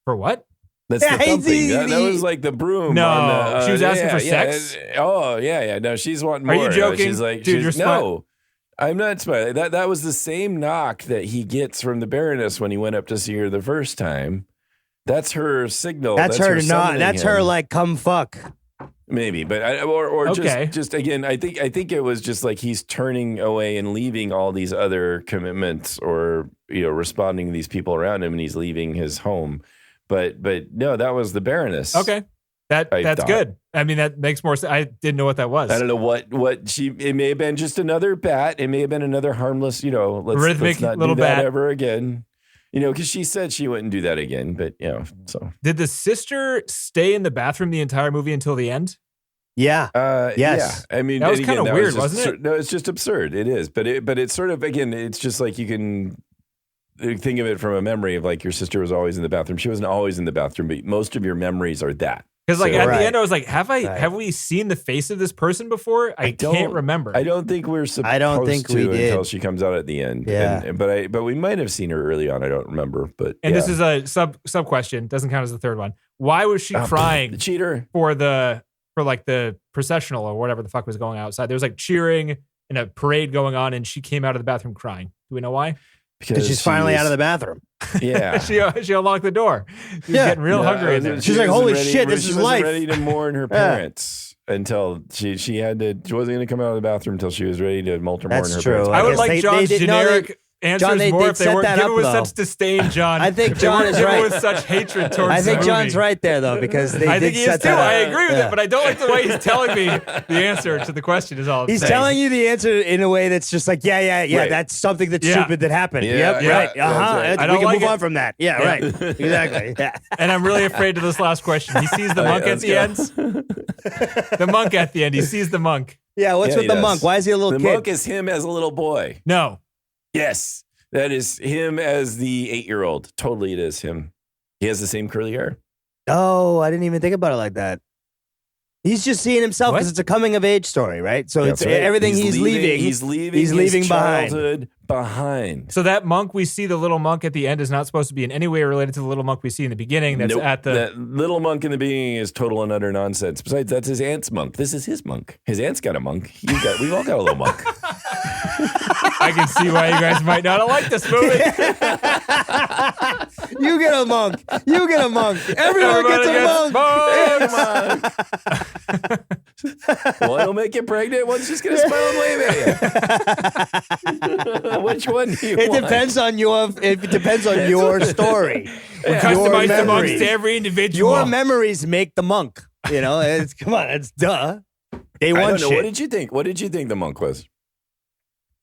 C: For what?
E: That's the thumping. That was like the broom.
C: No, she was asking for sex?
E: Oh, yeah. No, she's wanting more.
C: Are you joking?
E: She's like,
C: dude, you're
E: no. I'm not smiling. That was the same knock that he gets from the Baroness when he went up to see her the first time. That's her signal.
D: That's her not. That's her like come fuck.
E: Maybe, but just again, I think it was just like he's turning away and leaving all these other commitments, or responding to these people around him, and he's leaving his home. But no, that was the Baroness.
C: Okay, that's good. I mean, that makes more sense. I didn't know what that was.
E: I don't know what she. It may have been just another bat. It may have been another harmless. Let's not do that ever again. Because she said she wouldn't do that again, but so. Did
C: the sister stay in the bathroom the entire movie until the end?
D: Yeah.
E: Yes. Yeah. I mean,
C: that was kind of weird, wasn't it?
E: No, it's just absurd. It is, but it's sort of, again, it's just like you can think of it from a memory of like your sister was always in the bathroom. She wasn't always in the bathroom, but most of your memories are that.
C: Because at the end, I was like, have we seen the face of this person before? I can't remember.
E: I don't think we're supposed to until she comes out at the end.
D: Yeah.
E: But we might have seen her early on. I don't remember. But
C: this is a sub question. Doesn't count as the third one. Why was she crying?
E: The cheater.
C: For like the processional or whatever the fuck was going outside. There was like cheering and a parade going on, and she came out of the bathroom crying. Do we know why?
D: Because she's finally out of the bathroom.
E: Yeah.
C: she unlocked the door. She's getting real hungry in there.
D: She's like, holy shit, this is life.
E: She wasn't ready to mourn her parents until she wasn't going to come out of the bathroom until she was ready to mourn her parents.
D: True.
C: I would like John's generic answers
D: John, they
C: more if they
D: set
C: weren't
D: that
C: given
D: up,
C: with
D: though.
C: such disdain, John.
D: I think
C: If they
D: John
C: weren't
D: is
C: given
D: right.
C: with such hatred towards
D: I think
C: the
D: John's
C: movie.
D: right there, though, because they
C: I
D: did
C: think he
D: set
C: is too.
D: that up.
C: I agree with
D: Yeah.
C: it, but I don't like the way he's telling me the answer to the question is all I'm
D: He's
C: saying.
D: telling you the answer in a way that's just like, yeah,
E: Right.
D: that's something that's
C: Yeah.
D: stupid that happened.
E: Yeah,
D: Yep,
E: yeah,
D: right.
E: that's right.
C: I
D: We
C: don't
D: can
C: like
D: move
C: it.
D: on from that. Yeah, right. Exactly. Yeah.
C: And I'm really afraid of this last question. He sees the monk at the end. The monk at the end. He sees the monk.
D: Yeah, what's
E: Yeah,
D: with
E: he
D: the
E: does.
D: monk? Why is he a little
E: The
D: kid?
E: monk is him as a little boy.
C: No.
E: Yes. That is him as the 8-year-old. Totally, it is him. He has the same curly hair.
D: Oh, I didn't even think about it like that. He's just seeing himself because
C: What?
D: it's a coming of age story, right? So
E: That's
D: it's
E: right.
D: everything he's leaving.
E: He's leaving
D: He's leaving
E: his
D: behind.
E: childhood behind.
C: So that monk we see, the little monk at the end, is not supposed to be in any way related to the little monk we see in the beginning. That's
E: Nope.
C: at the.
E: That little monk in the beginning is total and utter nonsense. Besides, that's his aunt's monk. This is his monk. His aunt's got a monk. We've all got a little monk.
C: I can see why you guys might not have liked this movie.
D: You get a monk. You get a monk. Everyone gets a monk.
E: One will make you pregnant. One's just going to smile and wave at you. Which one do you
D: It
E: want?
D: depends on your story.
C: We
D: Your
C: customize the monks
D: memories.
C: to every individual.
D: Your memories make the monk. You know, come on, it's duh. Day
E: I
D: one
E: don't know.
D: shit.
E: What did you think? What did you think the monk was?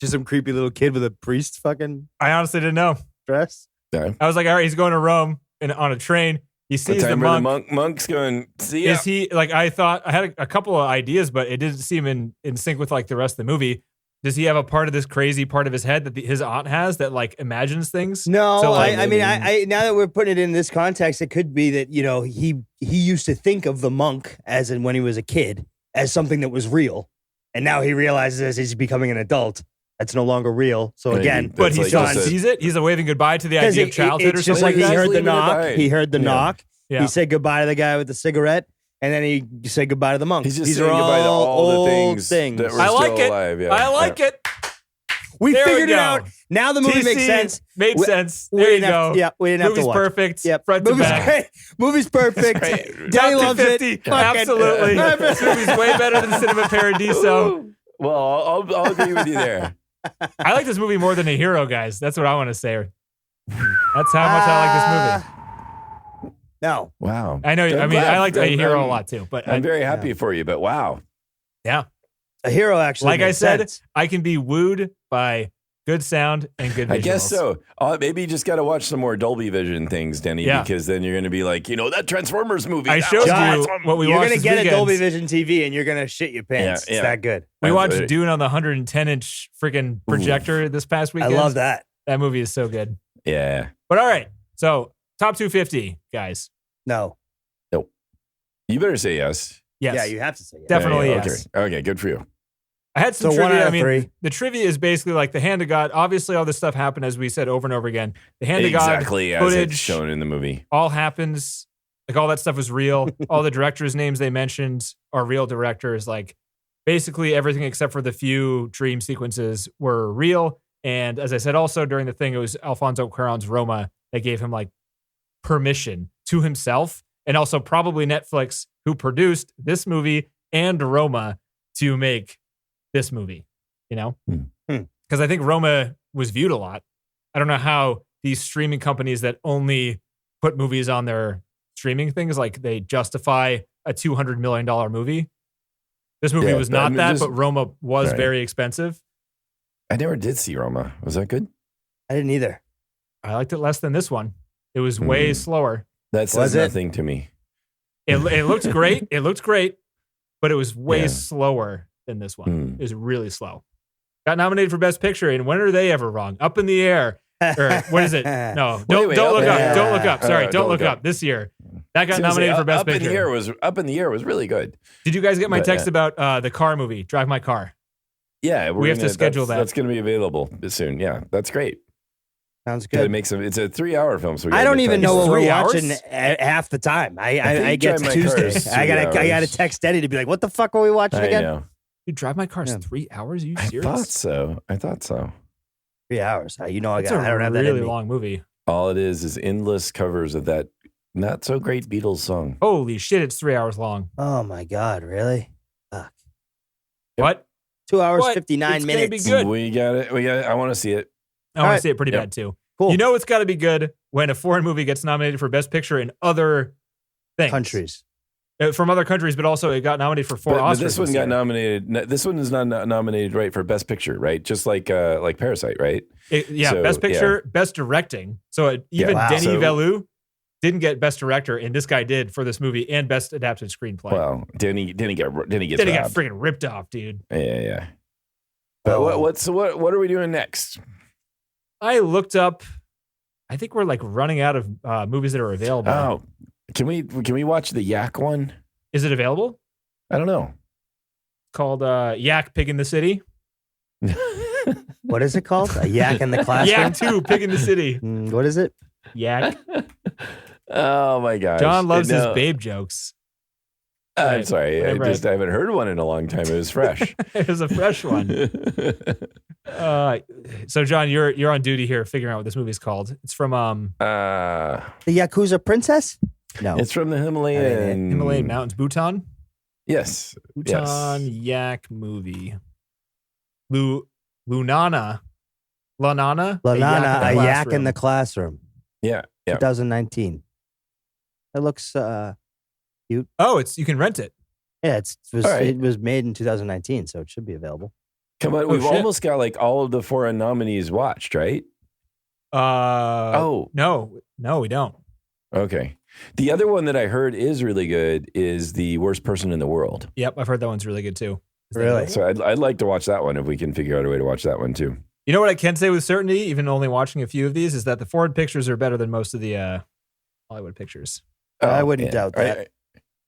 D: Just some creepy little kid with a priest fucking
C: I honestly didn't know.
D: dress.
E: Yeah.
C: I was like, all right, he's going to Rome on a train. He sees the monk.
E: Monk's going, see ya.
C: Is he like? I thought I had a couple of ideas, but it didn't seem in sync with like the rest of the movie. Does he have a part of this crazy part of his head that his aunt has that like imagines things?
D: No,
C: So, like,
D: I mean, I now that we're putting it in this context, it could be that he used to think of the monk as in when he was a kid as something that was real, and now he realizes as he's becoming an adult that's no longer real. So
E: Maybe.
D: again,
C: But he
E: That's
C: still
E: like just
C: sees it. He's waving goodbye to the idea of childhood or
D: it's just
C: something
D: like
C: like
D: he
C: that.
D: heard the
E: Leaving it
D: knock.
E: behind.
D: He heard the
E: Yeah.
D: knock.
C: Yeah.
D: He said goodbye to the guy with the cigarette, and then he said goodbye to the monk.
E: He's just
D: These
E: saying
D: are
E: goodbye to all the
D: old
E: things that were
C: I like
E: still
C: it.
E: alive. Yeah.
C: I like it.
D: We
C: There we
D: figured it
C: go.
D: out. Now the movie makes
C: TC
D: sense.
C: Made
D: We-
C: sense.
D: we
C: There you
D: didn't have
C: go.
D: to- yeah, we didn't have to
C: Movie's
D: watch.
C: perfect.
D: Yep.
C: Front to
D: Movie's
C: back.
D: great. Movie's perfect.
E: Great.
D: Danny
C: Top
D: loves
C: 50.
D: it. Fucking-
C: Absolutely. This movie's way better than Cinema Paradiso.
E: Well, I'll agree with you there.
C: I like this movie more than A Hero, guys. That's what I want to say. That's how much I like this movie.
D: No.
E: Wow.
C: I know.
E: I'm
C: I mean,
E: glad.
C: I liked A Hero a
E: I'm-
C: lot too. But
E: I'm very happy for you, but wow.
C: yeah,
D: A hero actually.
C: like I
D: makes
C: said,
D: sense.
C: I can be wooed by good sound and good visuals.
E: I guess so. Maybe you just got to watch some more Dolby Vision things, Denny,
C: Yeah.
E: because then you're going to be like, that Transformers movie.
C: I
E: that
C: showed
E: was
C: you
E: awesome.
C: what we
D: You're
C: watched
D: gonna
C: this
D: get
C: weekend.
D: a Dolby Vision TV and you're gonna shit your pants.
E: Yeah, yeah.
D: It's that good.
C: We watched
E: Absolutely.
C: Dune on the 110-inch freaking projector this past
D: I
C: weekend.
D: love that.
C: That movie is so good.
E: Yeah.
C: But all right, so top 250, guys.
D: No.
E: You better say yes.
C: Yes.
D: Yeah, you have to say yes.
C: Definitely
E: Yeah,
C: yes.
E: Okay, good for you.
C: I had some
D: So 1
C: trivia.
D: out
C: I
D: of
C: mean,
D: 3.
C: the trivia is basically like the hand of God. Obviously, all this stuff happened, as we said over and over again. The hand of God
E: Exactly as
C: footage
E: it's shown in the movie.
C: all happens. Like all that stuff was real. All the directors' names they mentioned are real directors. Like basically everything except for the few dream sequences were real. And as I said, also during the thing, it was Alfonso Cuarón's Roma that gave him like permission to himself, and also probably Netflix, who produced this movie and Roma, to make this movie. Because I think Roma was viewed a lot. I don't know how these streaming companies that only put movies on their streaming things, like they justify a $200 million movie. This movie was not that, but Roma was very expensive.
E: I never did see Roma. Was that good?
D: I didn't either.
C: I liked it less than this one. It was way slower.
E: That says nothing to me.
C: It looked great. It looked great, but it was way slower than this one. It was really slow. Got nominated for Best Picture, and when are they ever wrong? Up in the Air. Or what is it? No, don't look up. Don't look up. Sorry, don't look up. This year. That got nominated for Best Picture.
E: Up in the Air was really good.
C: Did you guys get my text about the car movie, Drive My Car?
E: Yeah,
C: we have to schedule that.
E: That's going to be available soon. Yeah, that's great.
D: Sounds good.
E: It's a 3-hour film. So
D: I don't even know what we're
C: 3 hours?
D: watching half the time. I
E: think
D: get
E: Drive My
D: Tuesday.
E: Car is
D: I
E: 3
D: gotta
E: hours.
D: text Eddie to be like, what the fuck are we watching
E: I
D: again?
E: know.
C: Dude, Drive My Car is 3 hours? Are you serious?
E: I thought so.
D: 3 hours. You know,
C: It's
D: I don't have that in
C: really
D: me.
C: long movie.
E: All it is endless covers of that not so great Beatles song.
C: Holy shit, it's 3 hours long.
D: Oh my God, really? Fuck.
C: What?
D: 2 hours,
C: What?
D: 59
C: It's gonna
D: minutes.
C: be good.
E: We got it. I want to see it.
C: I want to see it pretty bad too.
D: Cool.
C: You know it's got to be good when a foreign movie gets nominated for Best Picture in other things.
D: Countries.
C: From other countries, but also it got nominated for 4 Oscars.
E: But this one got nominated. This one is not nominated, right, for Best Picture, right? Just like Parasite, right?
C: Best Picture, Best Directing. So even Denis Villeneuve didn't get Best Director, and this guy did for this movie, and Best Adapted Screenplay.
E: Well, Denny gets
C: freaking ripped off, dude.
E: Yeah. But what are we doing next?
C: I looked up. I think we're like running out of movies that are available.
E: Oh, can we watch the Yak one?
C: Is it available?
E: I don't know.
C: It's called Yak Pig in the City.
D: What is it called? A Yak in the Classroom?
C: Yak 2 Pig in the City.
D: What is it?
C: Yak.
E: Oh my gosh.
C: John loves his babe jokes.
E: I'm sorry. I haven't heard one in a long time. It was fresh.
C: It was a fresh one. So John, you're on duty here figuring out what this movie's called. It's from
D: the Yakuza Princess? No.
E: It's from the
C: Himalayan mountains, Bhutan?
E: Yes.
C: Bhutan Yak movie. Lunana,
D: a Yak in the Classroom.
E: Yeah.
D: 2019. It looks cute.
C: Oh, you can rent it.
D: Yeah, it was made in 2019, so it should be available.
E: Come on, we've almost got like all of the foreign nominees watched, right?
C: No, we don't.
E: Okay. The other one that I heard is really good is The Worst Person in the World.
C: Yep, I've heard that one's really good too.
D: Really?
E: So I'd like to watch that one if we can figure out a way to watch that one too.
C: You know what I can say with certainty, even only watching a few of these, is that the foreign pictures are better than most of the Hollywood pictures.
D: I wouldn't doubt that.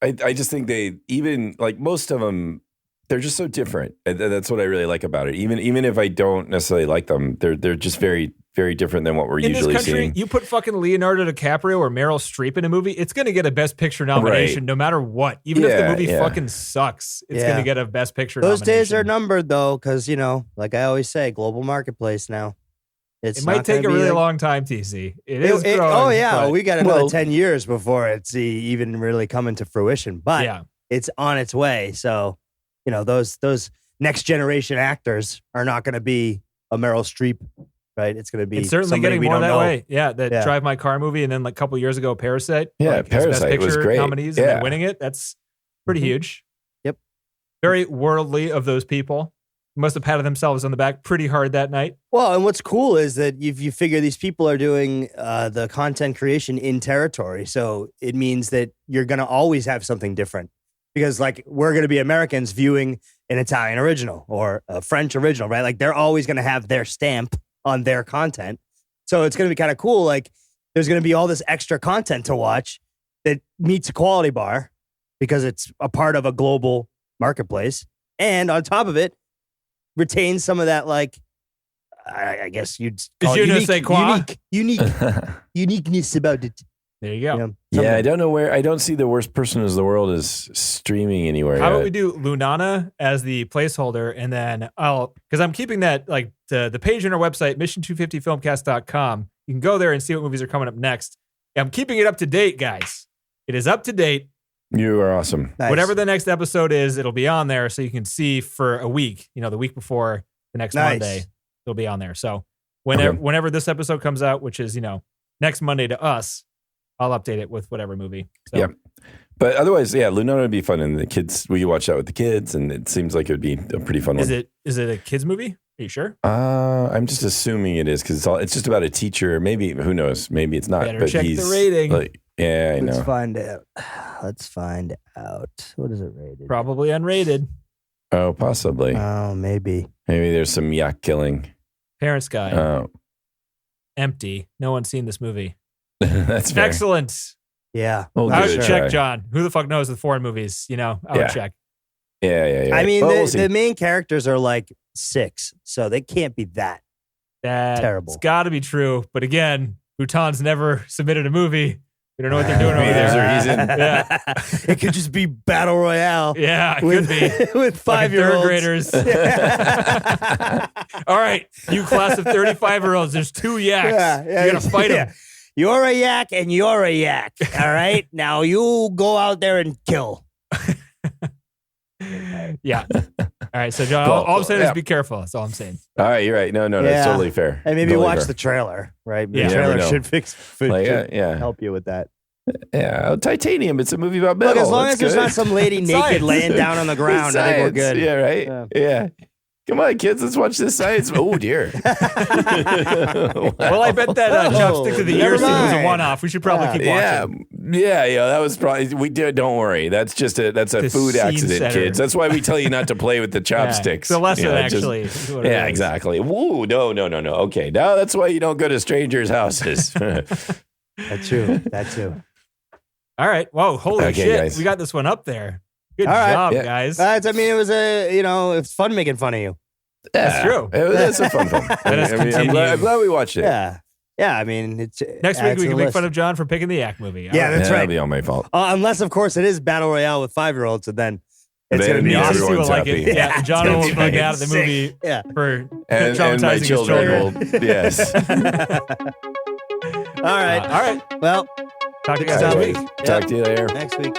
E: I just think they, even like most of them, they're just so different. And that's what I really like about it. Even if I don't necessarily like them, they're just very, very different than what we're usually
C: this country,
E: seeing.
C: You put fucking Leonardo DiCaprio or Meryl Streep in a movie, it's going to get a Best Picture nomination no matter what. Even if the movie fucking sucks, it's going to get a Best Picture nomination.
D: Those days are numbered though, because, like I always say, global marketplace now.
C: It might take a really long time, TC. It is growing.
D: We got another 10 years before it's even really coming to fruition. But it's on its way. So, those next generation actors are not going to be a Meryl Streep, right? It's going to be.
C: It's certainly getting more that way. Yeah, that Drive My Car movie, and then like a couple years ago, Parasite.
E: Yeah, Parasite was great.
C: Nominees and then winning it. That's pretty huge.
D: Yep.
C: Very worldly of those people. Must have patted themselves on the back pretty hard that night.
D: Well, and what's cool is that if you figure these people are doing the content creation in territory, so it means that you're going to always have something different. Because like we're going to be Americans viewing an Italian original or a French original, right? Like they're always going to have their stamp on their content. So it's going to be kind of cool. Like there's going to be all this extra content to watch that meets a quality bar because it's a part of a global marketplace. And on top of it, retain some of that, like, I guess you'd call it uniqueness about it.
C: There you go.
E: Yeah, I don't know where. I don't see The Worst Person in the World as streaming anywhere.
C: How about we do Lunana as the placeholder, and then because I'm keeping that, like, the page on our website, mission250filmcast.com. You can go there and see what movies are coming up next. I'm keeping it up to date, guys. It is up to date.
E: You are awesome.
C: Nice. Whatever the next episode is, it'll be on there so you can see for a week. The week before the next Monday, it'll be on there. So whenever this episode comes out, which is, next Monday to us, I'll update it with whatever movie. So.
E: Yeah. But otherwise, Lunana would be fun. And the kids, we watch that with the kids, and it seems like it would be a pretty fun one.
C: Is it a kids movie? Are you sure?
E: I'm just assuming it is because it's just about a teacher. Maybe, who knows? Maybe it's not.
C: Better check the rating.
E: Yeah, I know.
D: Let's find out. What is it rated?
C: Probably unrated.
E: Oh, possibly.
D: Oh, maybe.
E: Maybe there's some yak killing.
C: Parents Guide.
E: Oh.
C: Empty. No one's seen this movie.
E: That's fair.
C: Excellent.
D: Yeah.
C: I would check, John. Who the fuck knows with foreign movies? I would check.
E: Yeah.
D: I mean, the main characters are like 6, so they can't be that terrible.
C: It's got to be true. But again, Bhutan's never submitted a movie. We don't know what they're doing over there.
E: There's a reason.
C: Yeah.
D: It could just be Battle Royale.
C: Yeah, it could be.
D: With 5-year-olds.
C: Third graders. All right, you class of 35-year-olds, there's 2 yaks. Yeah, you got to fight them.
D: You're a yak and you're a yak. All right? Now you go out there and kill.
C: Yeah. All right. So, John,
E: Cool.
C: all I'm saying is be careful. That's all I'm saying.
E: All right, you're right. No, that's totally fair.
D: And maybe
E: totally
D: watch
E: fair.
D: the trailer, right?
C: Yeah.
D: The trailer should
E: yeah.
D: help you with that.
E: Yeah, Titanium. It's a movie about metal.
D: Look, as long
E: That's
D: as there's
E: good.
D: not some lady naked laying down on the ground, I think we're good.
E: Yeah, right? Yeah. Come on, kids. Let's watch this science. Oh, dear.
C: Well, I bet that chopstick to the ear scene was a one-off. We should probably keep watching.
E: Yeah. That was probably, we did. Don't worry. That's a food accident,
C: setter.
E: kids. That's why we tell you not to play with the chopsticks.
C: It's a lesson, actually.
E: Yeah, exactly. Woo, no. Okay. Now that's why you don't go to strangers' houses.
D: That's true.
C: All right. Whoa, holy shit.
E: Guys.
C: We got this one up there. Good
D: All right.
C: job, guys.
D: I mean, it was it's fun making fun of you.
C: That's true.
E: That's a fun thing. I'm glad we watched it.
D: Yeah. I mean, it's
C: next week we can make fun of John for picking the Yak movie.
D: That's right.
E: That'll be all my fault.
D: Unless, of course, it is Battle Royale with 5-year-olds, so then it's going to be awesome.
E: everyone's happy.
C: Yeah, John will look out at the movie for traumatizing
E: my
C: his
E: children.
C: children.
E: Yes.
D: All right.
C: Well,
D: Well,
C: talk to you guys next week.
E: Talk to you later.
D: Next week.